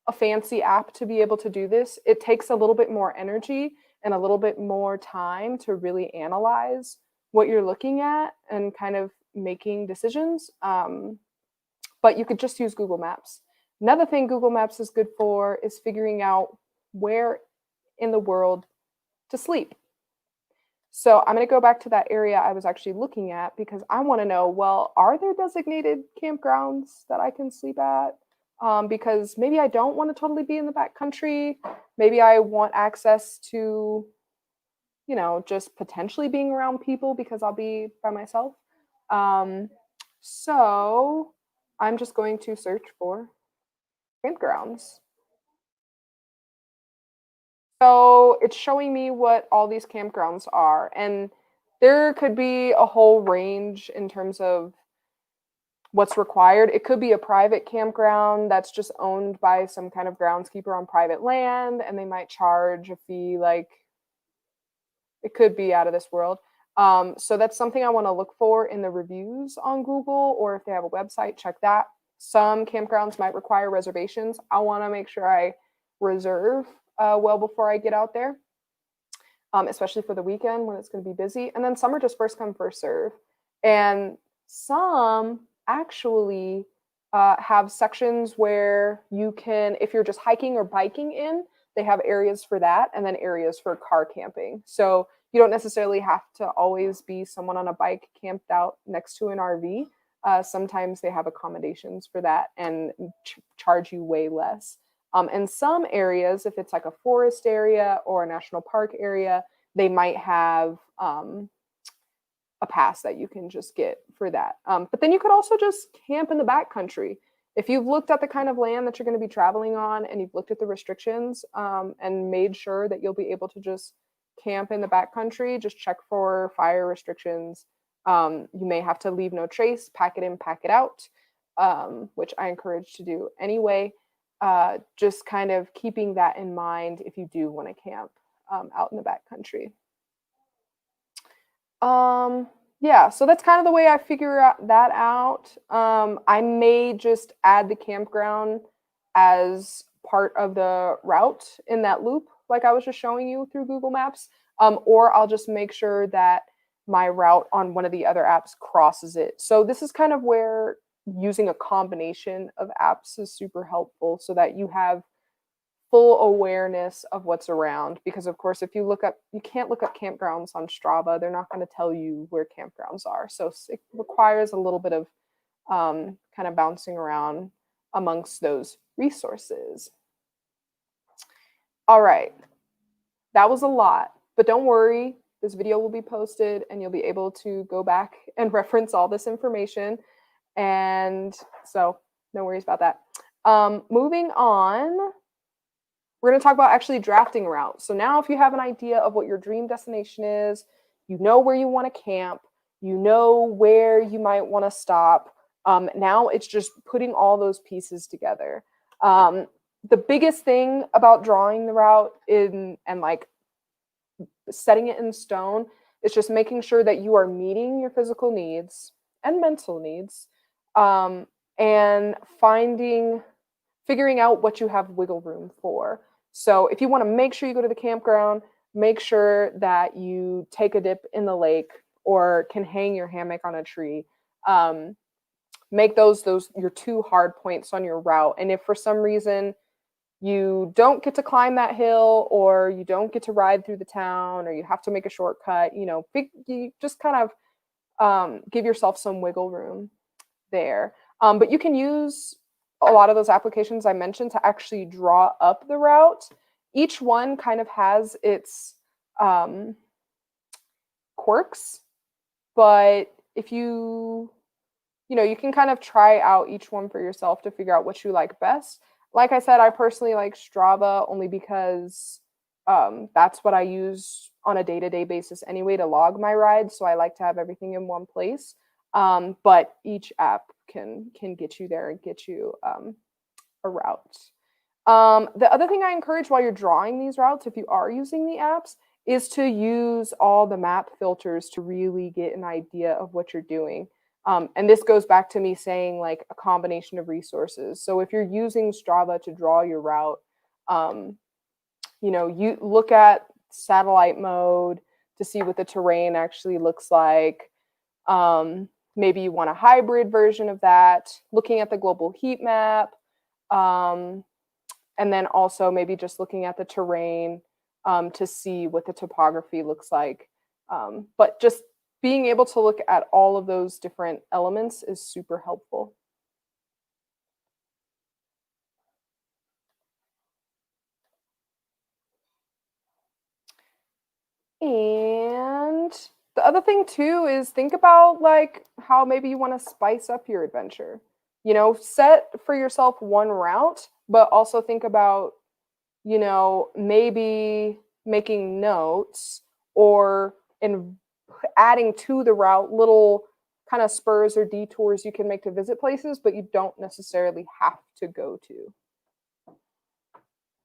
a fancy app to be able to do this. It takes a little bit more energy and a little bit more time to really analyze what you're looking at and kind of making decisions. But you could just use Google Maps. Another thing Google Maps is good for is figuring out where in the world to sleep. So I'm going to go back to that area I was actually looking at because I want to know, well, are there designated campgrounds that I can sleep at? Because maybe I don't want to totally be in the backcountry. Maybe I want access to, just potentially being around people because I'll be by myself. So I'm just going to search for campgrounds. So it's showing me what all these campgrounds are. And there could be a whole range in terms of what's required. It could be a private campground that's just owned by some kind of groundskeeper on private land, and they might charge a fee. Like, it could be out of this world. So that's something I want to look for in the reviews on Google, or if they have a website, check that. Some campgrounds might require reservations. I want to make sure I reserve well before I get out there, especially for the weekend when it's going to be busy. And then some are just first come, first serve. And some actually have sections where you can, if you're just hiking or biking in, they have areas for that and then areas for car camping. So you don't necessarily have to always be someone on a bike camped out next to an RV. Sometimes they have accommodations for that and charge you way less. In some areas, if it's like a forest area or a national park area, they might have a pass that you can just get for that. But then you could also just camp in the backcountry. If you've looked at the kind of land that you're going to be traveling on and you've looked at the restrictions and made sure that you'll be able to just camp in the backcountry, just check for fire restrictions. You may have to leave no trace, pack it in, pack it out, which I encourage to do anyway. Just kind of keeping that in mind if you do want to camp out in the backcountry. Yeah, so that's kind of the way I figure that out. I may just add the campground as part of the route in that loop, like I was just showing you through Google Maps, or I'll just make sure that my route on one of the other apps crosses it. So this is kind of where using a combination of apps is super helpful so that you have full awareness of what's around. Because of course, if you can't look up campgrounds on Strava, they're not going to tell you where campgrounds are. So it requires a little bit of kind of bouncing around amongst those resources. All right, that was a lot, but don't worry, this video will be posted and you'll be able to go back and reference all this information. And so no worries about that. Moving on, we're going to talk about actually drafting routes. So now if you have an idea of what your dream destination is, you know where you want to camp, you know where you might want to stop. Now it's just putting all those pieces together. The biggest thing about drawing the route and like setting it in stone is just making sure that you are meeting your physical needs and mental needs, and figuring out what you have wiggle room for. So if you want to make sure you go to the campground, make sure that you take a dip in the lake or can hang your hammock on a tree. Make those your 2 hard points on your route. And if for some reason you don't get to climb that hill, or you don't get to ride through the town, or you have to make a shortcut, you just kind of give yourself some wiggle room there. But you can use a lot of those applications I mentioned to actually draw up the route. Each one kind of has its quirks, but if you can kind of try out each one for yourself to figure out what you like best. Like I said, I personally like Strava only because that's what I use on a day-to-day basis anyway to log my rides. So I like to have everything in one place. But each app can get you there and get you a route. The other thing I encourage while you're drawing these routes, if you are using the apps, is to use all the map filters to really get an idea of what you're doing. And this goes back to me saying like a combination of resources. So if you're using Strava to draw your route, you look at satellite mode to see what the terrain actually looks like. Maybe you want a hybrid version of that, looking at the global heat map, and then also maybe just looking at the terrain to see what the topography looks like. But just being able to look at all of those different elements is super helpful. And the other thing too is think about like how maybe you want to spice up your adventure. Set for yourself one route, but also think about, maybe making notes or adding to the route little kind of spurs or detours you can make to visit places, but you don't necessarily have to go to.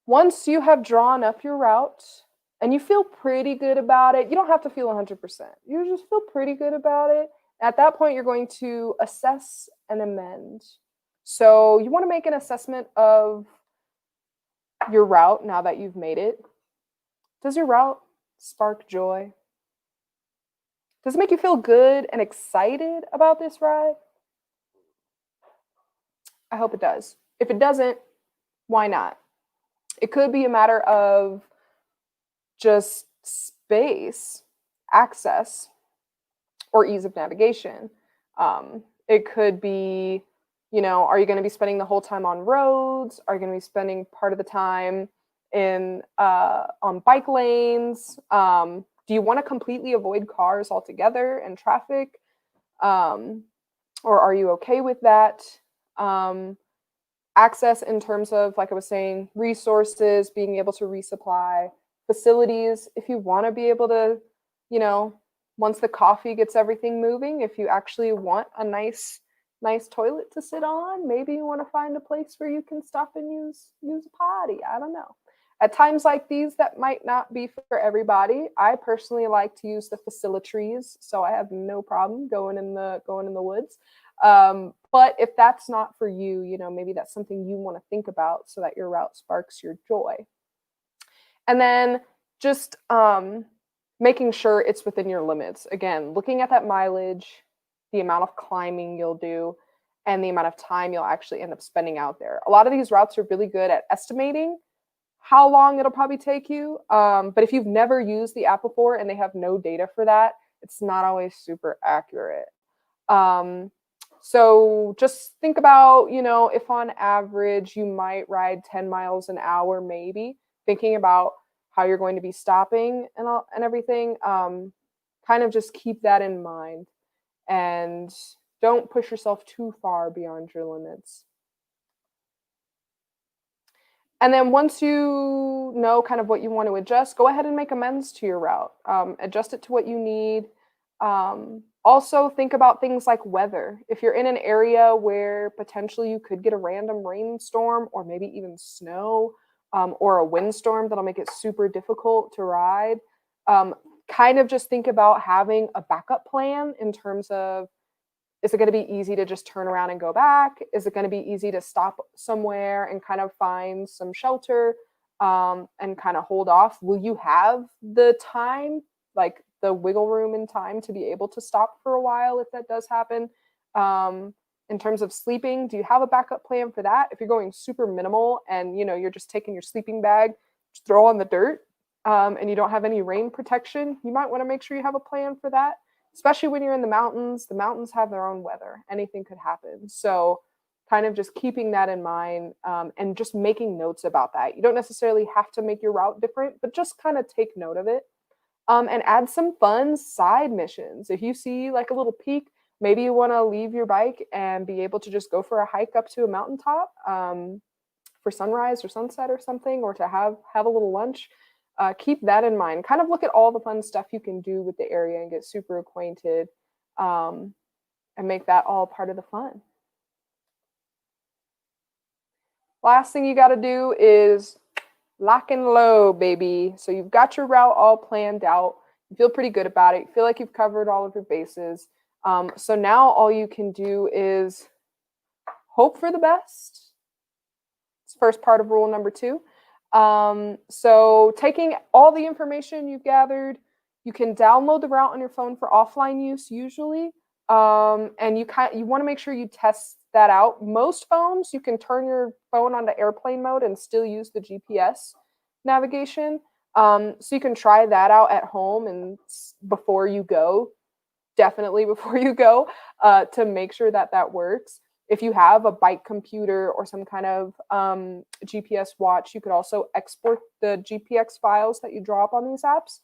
Once you have drawn up your route and you feel pretty good about it, you don't have to feel 100%. You just feel pretty good about it. At that point, you're going to assess and amend. So you want to make an assessment of your route now that you've made it. Does your route spark joy? Does it make you feel good and excited about this ride? I hope it does. If it doesn't, why not? It could be a matter of just space, access, or ease of navigation. It could be, are you going to be spending the whole time on roads? Are you going to be spending part of the time on bike lanes? Do you want to completely avoid cars altogether and traffic? Or are you okay with that? Access in terms of, like I was saying, resources, being able to resupply, facilities, if you want to be able to, once the coffee gets everything moving, if you actually want a nice toilet to sit on, maybe you want to find a place where you can stop and use a potty. I don't know. At times like these, that might not be for everybody. I personally like to use the facilitaries, so I have no problem going in the woods. But if that's not for you, maybe that's something you want to think about so that your route sparks your joy. And then just making sure it's within your limits. Again, looking at that mileage, the amount of climbing you'll do, and the amount of time you'll actually end up spending out there. A lot of these routes are really good at estimating how long it'll probably take you. But if you've never used the app before and they have no data for that, it's not always super accurate. So just think about, if on average you might ride 10 miles an hour, maybe thinking about how you're going to be stopping and everything. Kind of just keep that in mind and don't push yourself too far beyond your limits. And then once you know kind of what you want to adjust, go ahead and make amends to your route. Adjust it to what you need. Also think about things like weather. If you're in an area where potentially you could get a random rainstorm or maybe even snow or a windstorm that'll make it super difficult to ride, kind of just think about having a backup plan in terms of, is it going to be easy to just turn around and go back? Is it going to be easy to stop somewhere and kind of find some shelter and kind of hold off? Will you have the time, like the wiggle room in time to be able to stop for a while if that does happen? In terms of sleeping, do you have a backup plan for that? If you're going super minimal and you're just taking your sleeping bag, just throw on the dirt, and you don't have any rain protection, you might want to make sure you have a plan for that. Especially when you're in the mountains have their own weather. Anything could happen. So kind of just keeping that in mind and just making notes about that. You don't necessarily have to make your route different, but just kind of take note of it. And add some fun side missions. If you see like a little peak, maybe you want to leave your bike and be able to just go for a hike up to a mountaintop for sunrise or sunset or something, or to have a little lunch. Keep that in mind. Kind of look at all the fun stuff you can do with the area and get super acquainted and make that all part of the fun. Last thing you got to do is lock and load, baby. So you've got your route all planned out. You feel pretty good about it. You feel like you've covered all of your bases. So now all you can do is hope for the best. It's the first part of rule number 2. So taking all the information you've gathered, you can download the route on your phone for offline use usually. And you want to make sure you test that out. Most phones, you can turn your phone onto airplane mode and still use the GPS navigation. So you can try that out at home and before you go, definitely before you go, to make sure that that works. If you have a bike computer or some kind of GPS watch, you could also export the GPX files that you draw up on these apps,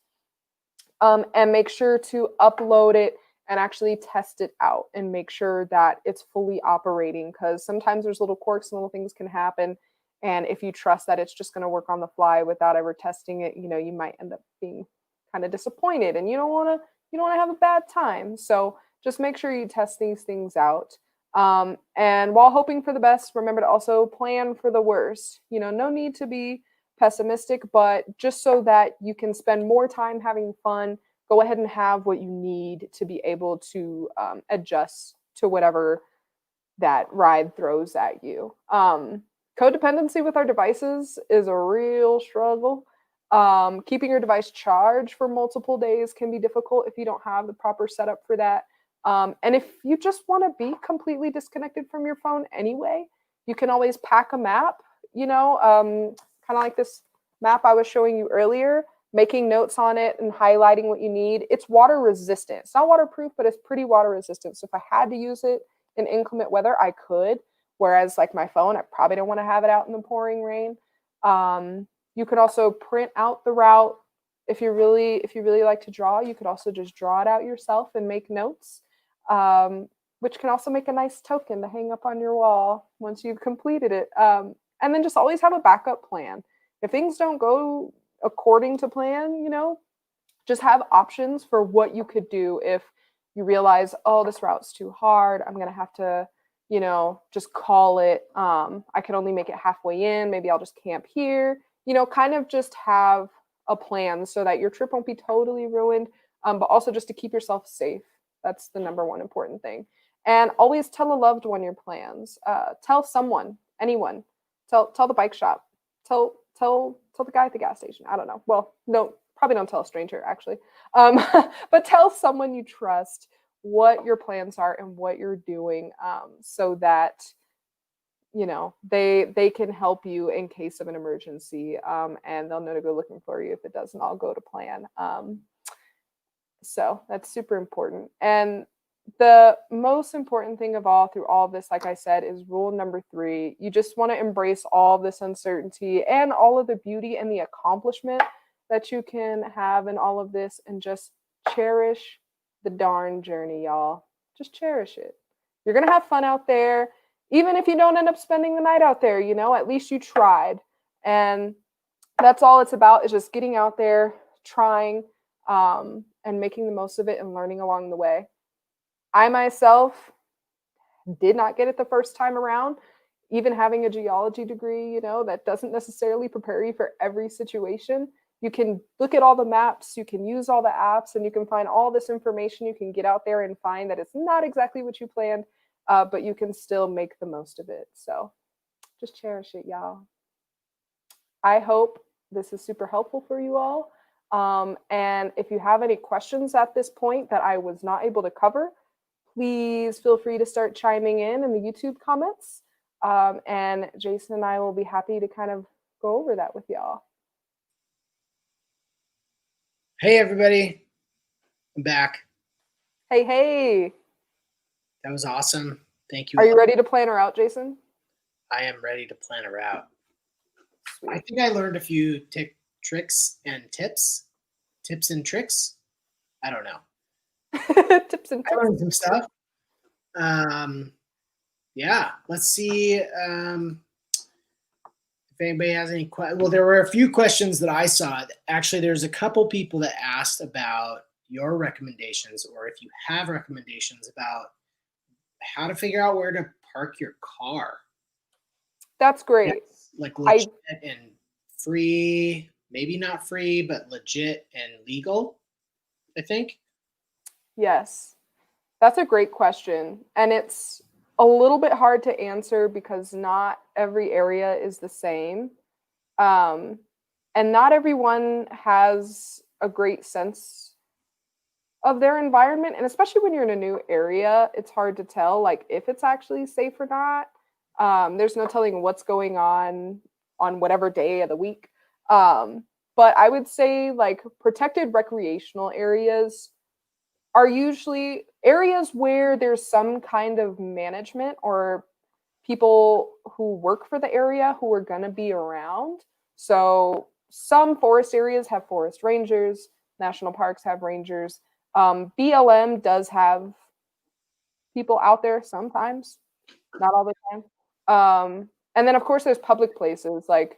and make sure to upload it and actually test it out and make sure that it's fully operating, because sometimes there's little quirks and little things can happen. And if you trust that it's just going to work on the fly without ever testing it, you might end up being kind of disappointed, and you don't want to have a bad time. So just make sure you test these things out. And while hoping for the best, remember to also plan for the worst. No need to be pessimistic, but just so that you can spend more time having fun, go ahead and have what you need to be able to adjust to whatever that ride throws at you. Codependency with our devices is a real struggle. Keeping your device charged for multiple days can be difficult if you don't have the proper setup for that. And if you just want to be completely disconnected from your phone anyway, you can always pack a map, kind of like this map I was showing you earlier, making notes on it and highlighting what you need. It's water resistant. It's not waterproof, but it's pretty water resistant. So if I had to use it in inclement weather, I could. Whereas like my phone, I probably don't want to have it out in the pouring rain. You could also print out the route. If you really like to draw, you could also just draw it out yourself and make notes, which can also make a nice token to hang up on your wall once you've completed it. And then just always have a backup plan. If things don't go according to plan, just have options for what you could do if you realize, oh, this route's too hard. I'm going to have to, just call it. I can only make it halfway in. Maybe I'll just camp here, kind of just have a plan so that your trip won't be totally ruined, but also just to keep yourself safe. That's the number one important thing. And always tell a loved one your plans. Tell someone, anyone. Tell the bike shop. Tell the guy at the gas station. I don't know. Well, no, probably don't tell a stranger actually. But tell someone you trust what your plans are and what you're doing, so that they can help you in case of an emergency, and they'll know to go looking for you if it doesn't all go to plan. So that's super important. And the most important thing of all through all of this, like I said, is rule number 3. You just want to embrace all of this uncertainty and all of the beauty and the accomplishment that you can have in all of this, and just cherish the darn journey, y'all. Just cherish it. You're going to have fun out there. Even if you don't end up spending the night out there, at least you tried. And that's all it's about, is just getting out there, trying, and making the most of it and learning along the way. I myself did not get it the first time around. Even having a geology degree, that doesn't necessarily prepare you for every situation. You can look at all the maps, you can use all the apps, and you can find all this information. You can get out there and find that it's not exactly what you planned, but you can still make the most of it. So just cherish it, y'all. I hope this is super helpful for you all. And if you have any questions at this point that I was not able to cover, please feel free to start chiming in the YouTube comments. And Jason and I will be happy to kind of go over that with y'all. Hey, everybody. I'm back. Hey. That was awesome. Thank you. Are you ready to plan her out, Jason? I am ready to plan her out. Sweet. I think I learned a few tricks and tips. Tips and tricks? I don't know. Tips and tricks. I learned some stuff. Yeah, let's see if anybody has any questions. Well, there were a few questions that I saw. Actually, there's a couple people that asked about your recommendations, or if you have recommendations about how to figure out where to park your car. That's great. That's like legit and free, maybe not free, but legit and legal, I think. Yes, that's a great question. And it's a little bit hard to answer because not every area is the same. Um, and not everyone has a great sense of their environment. And especially when you're in a new area, it's hard to tell like if it's actually safe or not. There's no telling what's going on whatever day of the week. But I would say like protected recreational areas are usually areas where there's some kind of management or people who work for the area who are going to be around. So some forest areas have forest rangers, national parks have rangers. BLM does have people out there sometimes, not all the time. And then, of course, there's public places like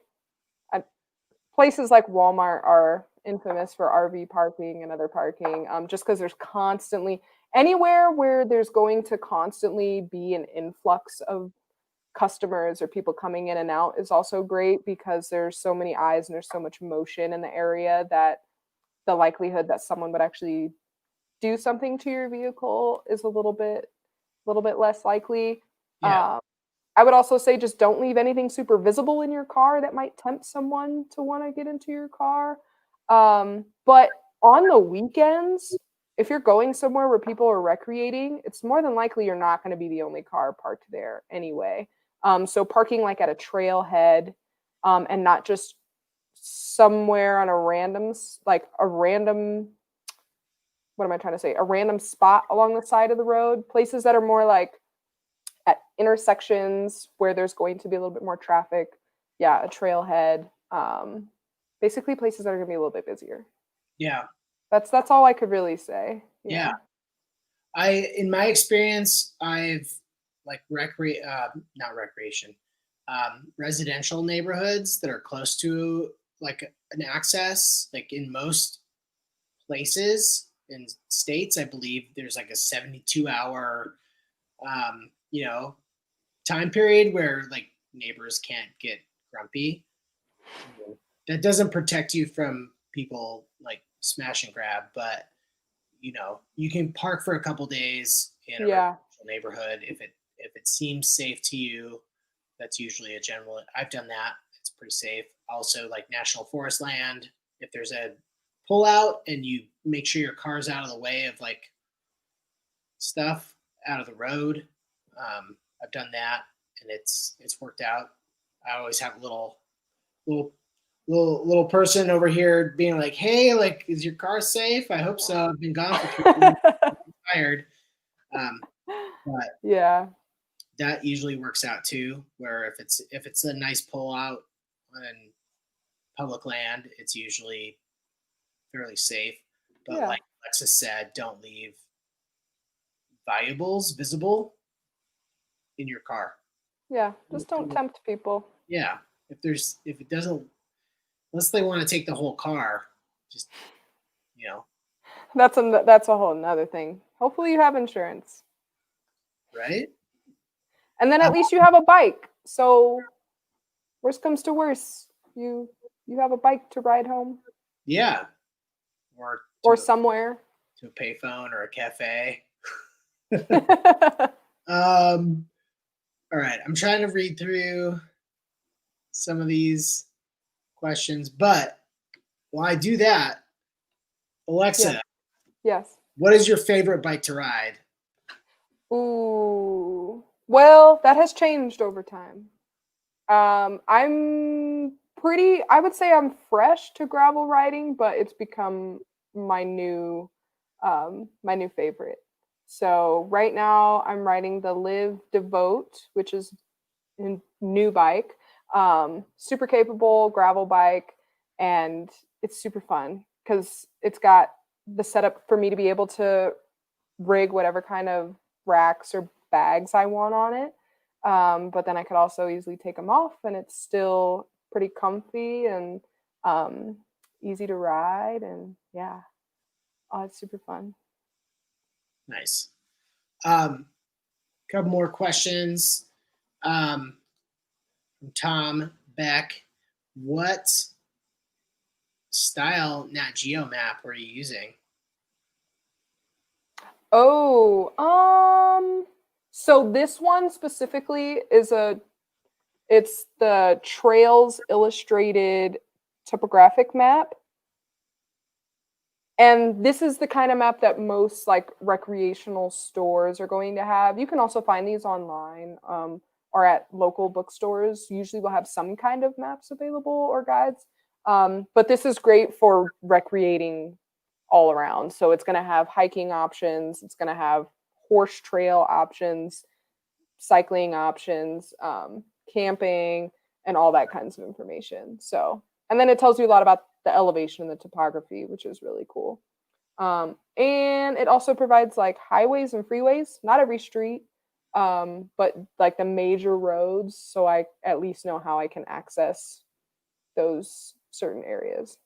places like Walmart are infamous for RV parking and other parking, just because there's constantly anywhere where there's going to constantly be an influx of customers or people coming in and out is also great because there's so many eyes and there's so much motion in the area that the likelihood that someone would actually do something to your vehicle is a little bit less likely. Yeah. I would also say just don't leave anything super visible in your car that might tempt someone to want to get into your car. But on the weekends, if you're going somewhere where people are recreating, it's more than likely you're not going to be the only car parked there anyway. So parking like at a trailhead, and not just somewhere on a random, what am I trying to say? A random spot along the side of the road, places that are more like at intersections where there's going to be a little bit more traffic. Yeah, a trailhead. Basically places that are going to be a little bit busier. Yeah. That's all I could really say. Yeah. In my experience, I've like not recreation, residential neighborhoods that are close to like an access, like in most places in states, I believe there's like a 72-hour, time period where like neighbors can't get grumpy. That doesn't protect you from people like smash and grab, but you can park for a couple days in a residential neighborhood if it seems safe to you. That's usually a general. I've done that. It's pretty safe. Also, like national forest land, if there's a pullout and you make sure your car's out of the way of like stuff out of the road. I've done that and it's worked out. I always have a little person over here being like, "Hey, like, is your car safe? I hope so. I've been gone for 3 weeks. I'm tired." But Yeah. that usually works out too. Where if it's a nice pullout on public land, it's usually fairly safe. But like Alexis said, don't leave valuables visible in your car. Yeah, just don't tempt people. Yeah, if it doesn't, unless they want to take the whole car, just That's a whole nother thing. Hopefully you have insurance. Right. And then at least you have a bike. So worst comes to worst, you have a bike to ride home. Yeah. Or somewhere. To a payphone or a cafe. All right. I'm trying to read through some of these questions, but while I do that, Alexa. Yes. What is your favorite bike to ride? Ooh. Well, that has changed over time. I would say I'm fresh to gravel riding, but it's become my new favorite. So right now I'm riding the Live Devote, which is a new bike, super capable gravel bike, and it's super fun because it's got the setup for me to be able to rig whatever kind of racks or bags I want on it. But then I could also easily take them off and it's still pretty comfy and easy to ride. And yeah, it's super fun. Nice. Couple more questions. From Tom Beck. What style Nat Geo map were you using? Oh, so this one specifically is it's the Trails Illustrated topographic map. And this is the kind of map that most like recreational stores are going to have. You can also find these online or at local bookstores. Usually we'll have some kind of maps available or guides. But this is great for recreating all around. So it's going to have hiking options. It's going to have horse trail options, cycling options, camping, and all that kinds of information. So, and then it tells you a lot about the elevation and the topography, which is really cool. And it also provides like highways and freeways, not every street, but like the major roads. So I at least know how I can access those certain areas.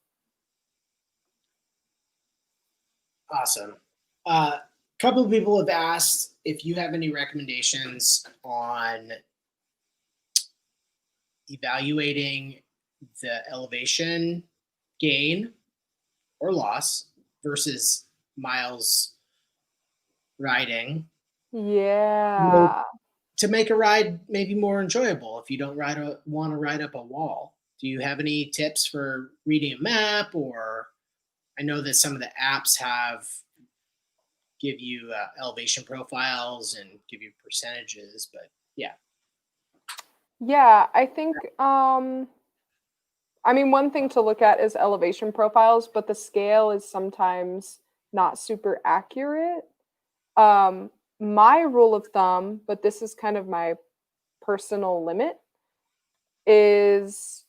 Awesome. A couple of people have asked if you have any recommendations on evaluating the elevation gain or loss versus miles riding. Yeah. To make a ride maybe more enjoyable if you don't want to ride up a wall. Do you have any tips for reading a map? Or I know that some of the apps give you elevation profiles and give you percentages, but yeah. Yeah, I think I mean one thing to look at is elevation profiles, but the scale is sometimes not super accurate. My rule of thumb, but this is kind of my personal limit, is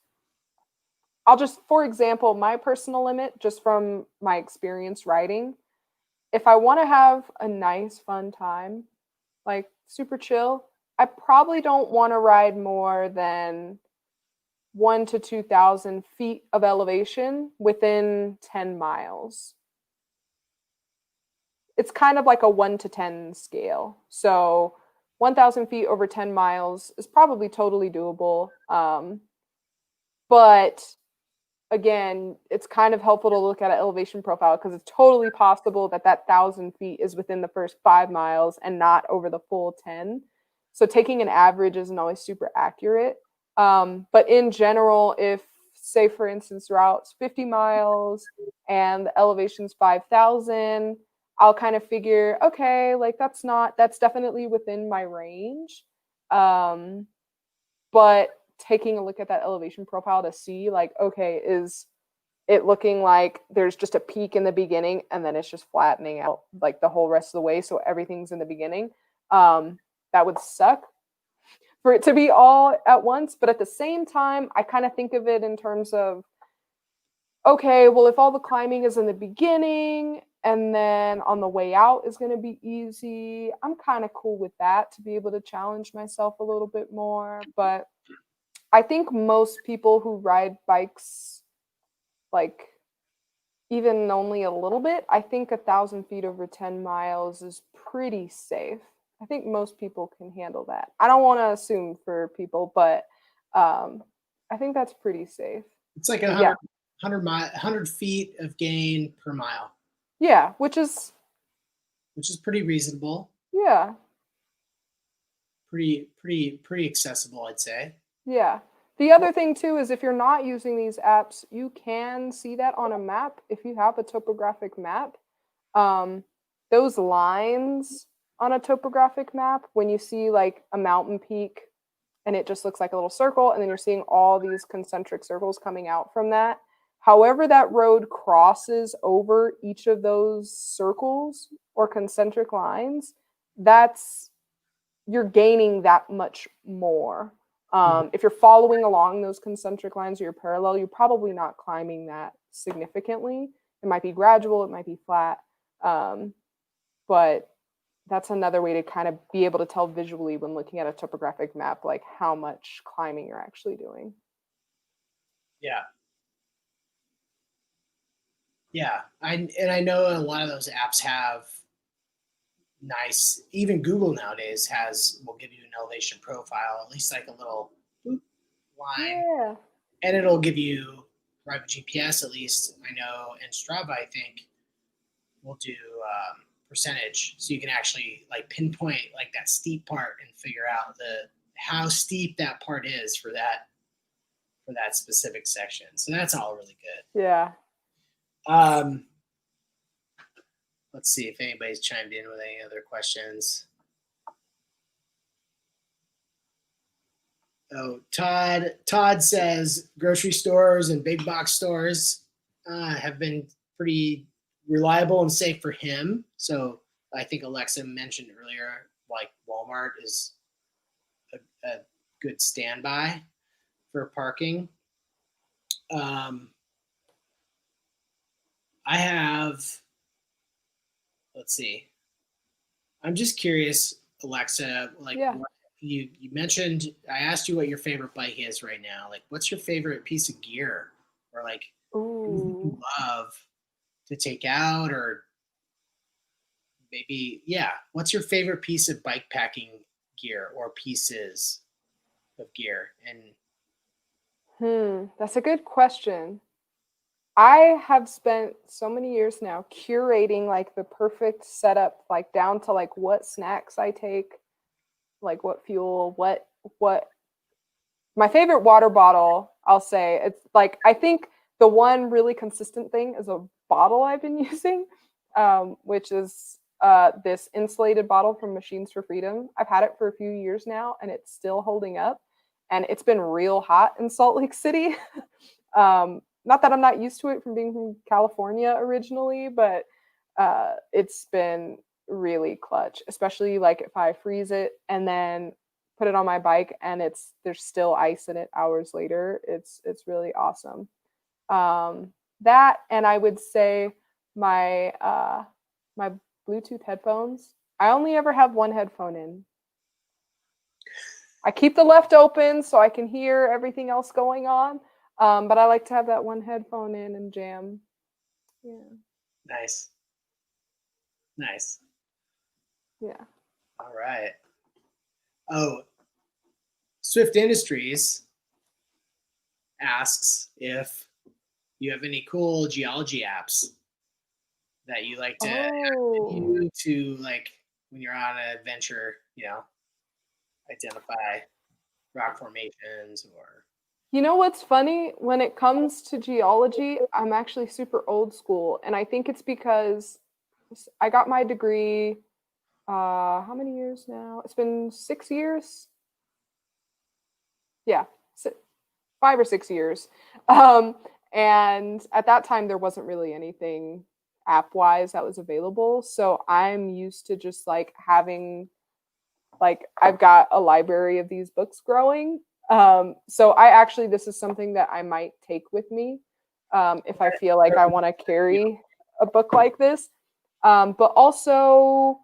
for example, my personal limit, just from my experience riding, if I want to have a nice, fun time, like super chill, I probably don't want to ride more than 1 to 2,000 feet of elevation within 10 miles. It's kind of like a 1 to 10 scale. So 1,000 feet over 10 miles is probably totally doable. But again, it's kind of helpful to look at an elevation profile because it's totally possible that 1,000 feet is within the first 5 miles and not over the full 10. So taking an average isn't always super accurate. But in general, if, say, for instance, route's 50 miles and the elevation's 5,000, I'll kind of figure, okay, like that's definitely within my range. But taking a look at that elevation profile to see, like, okay, is it looking like there's just a peak in the beginning and then it's just flattening out like the whole rest of the way, so everything's in the beginning? That would suck for it to be all at once. But at the same time, I kind of think of it in terms of, okay, well, if all the climbing is in the beginning and then on the way out is going to be easy, I'm kind of cool with that, to be able to challenge myself a little bit more. But I think most people who ride bikes, like even only a little bit, I think 1,000 feet over 10 miles is pretty safe. I think most people can handle that. I don't want to assume for people, but I think that's pretty safe. It's like 100 feet of gain per mile. Yeah, which is pretty reasonable. Yeah. Pretty accessible, I'd say. Yeah. The other thing too is if you're not using these apps, you can see that on a map. If you have a topographic map, those lines on a topographic map, when you see like a mountain peak and it just looks like a little circle, and then you're seeing all these concentric circles coming out from that, however that road crosses over each of those circles or concentric lines, you're gaining that much more. If you're following along those concentric lines or you're parallel, you're probably not climbing that significantly. It might be gradual, it might be flat, but that's another way to kind of be able to tell visually when looking at a topographic map, like how much climbing you're actually doing. Yeah. Yeah. I know a lot of those apps have nice, even Google nowadays will give you an elevation profile, at least like a little line. Yeah. And it'll give you private GPS, at least I know, and Strava, I think, will do percentage, so you can actually like pinpoint like that steep part and figure out how steep that part is for that specific section. So that's all really good. Yeah. Let's see if anybody's chimed in with any other questions. Oh, Todd says grocery stores and big box stores have been pretty reliable and safe for him. So I think Alexa mentioned earlier, like Walmart is a good standby for parking. I have, let's see. I'm just curious, Alexa, like Yeah. what you mentioned, I asked you what your favorite bike is right now. Like, what's your favorite piece of gear, or like anything you love to take out, or maybe, yeah, what's your favorite piece of bike packing gear or pieces of gear? And That's a good question. I have spent so many years now curating like the perfect setup, like down to like what snacks I take, like what fuel, what my favorite water bottle, I'll say. It's like I think the one really consistent thing is a bottle I've been using, which is this insulated bottle from Machines for Freedom. I've had it for a few years now and it's still holding up. And it's been real hot in Salt Lake City. Not that I'm not used to it from being from California originally, but it's been really clutch, especially like if I freeze it and then put it on my bike and there's still ice in it hours later. It's really awesome. That, and I would say my my Bluetooth headphones. I only ever have one headphone in. I keep the left open so I can hear everything else going on. But I like to have that one headphone in and jam. Yeah. nice. Yeah. All right. Oh, Swift Industries asks if you have any cool geology apps that you like to Oh. to like when you're on an adventure, identify rock formations or. You know what's funny? When it comes to geology, I'm actually super old school. And I think it's because I got my degree, how many years now? It's been 6 years. Yeah, 5 or 6 years. And at that time, there wasn't really anything app wise that was available. So I'm used to just like having, like, I've got a library of these books growing. So this is something that I might take with me if I feel like I want to carry a book like this. But also,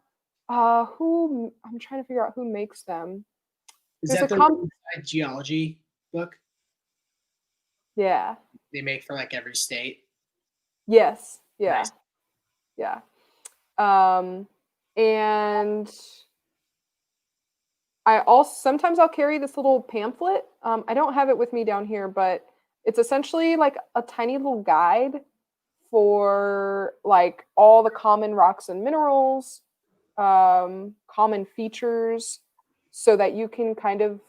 I'm trying to figure out who makes them. Is There's that a the geology book Yeah. they make for like every state? Yes. Yeah. Nice. Yeah. And I also sometimes I'll carry this little pamphlet. I don't have it with me down here, but it's essentially like a tiny little guide for like all the common rocks and minerals, common features, so that you can kind of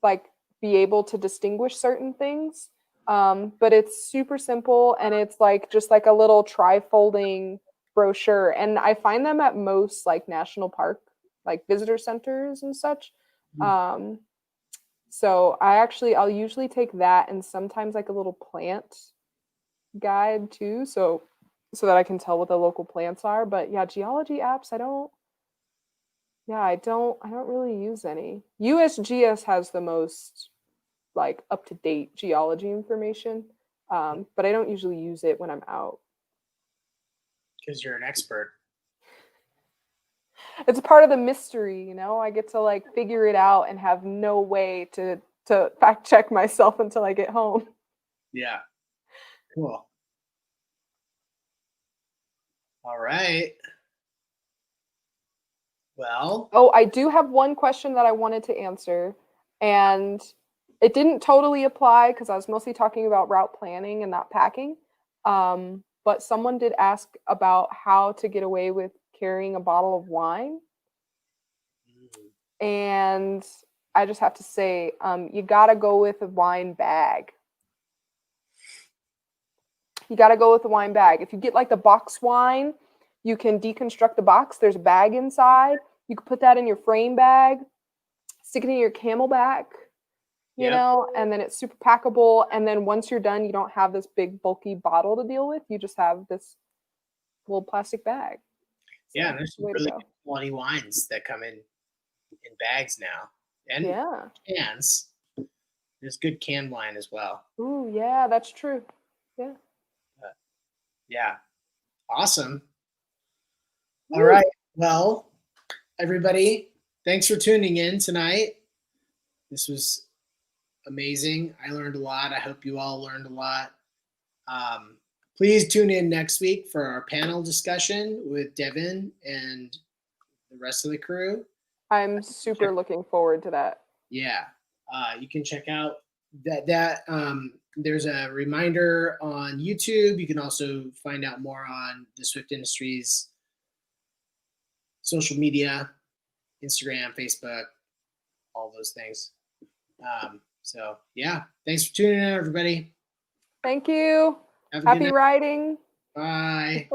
like be able to distinguish certain things. But it's super simple and it's like just like a little tri-folding brochure. And I find them at most like national park, like visitor centers and such. So I'll usually take that and sometimes like a little plant guide too. So that I can tell what the local plants are. But yeah, geology apps, I don't really use any. USGS has the most like up to date geology information, but I don't usually use it when I'm out. Because you're an expert. It's a part of the mystery, you know. I get to like figure it out and have no way to fact check myself until I get home. Yeah. Cool. All right. Well. Oh, I do have one question that I wanted to answer, and It didn't totally apply because I was mostly talking about route planning and not packing. But someone did ask about how to get away with carrying a bottle of wine. And I just have to say, you got to go with a wine bag. You got to go with the wine bag. If you get like the box wine, you can deconstruct the box. There's a bag inside. You can put that in your frame bag, stick it in your camelback, you know, and then it's super packable. And then once you're done, you don't have this big bulky bottle to deal with. You just have this little plastic bag. So Yeah, there's some really good quality wines that come in bags now, and cans. There's good canned wine as well. Ooh, yeah, that's true. Yeah. Yeah. Awesome. All right. Well, everybody, thanks for tuning in tonight. This was amazing. I learned a lot. I hope you all learned a lot. Please tune in next week for our panel discussion with Devin and the rest of the crew. I'm super looking forward to that. Yeah. You can check out that there's a reminder on YouTube. You can also find out more on the Swift Industries social media, Instagram, Facebook, all those things. So yeah, thanks for tuning in, everybody. Thank you. Have a Happy good night. riding. Bye.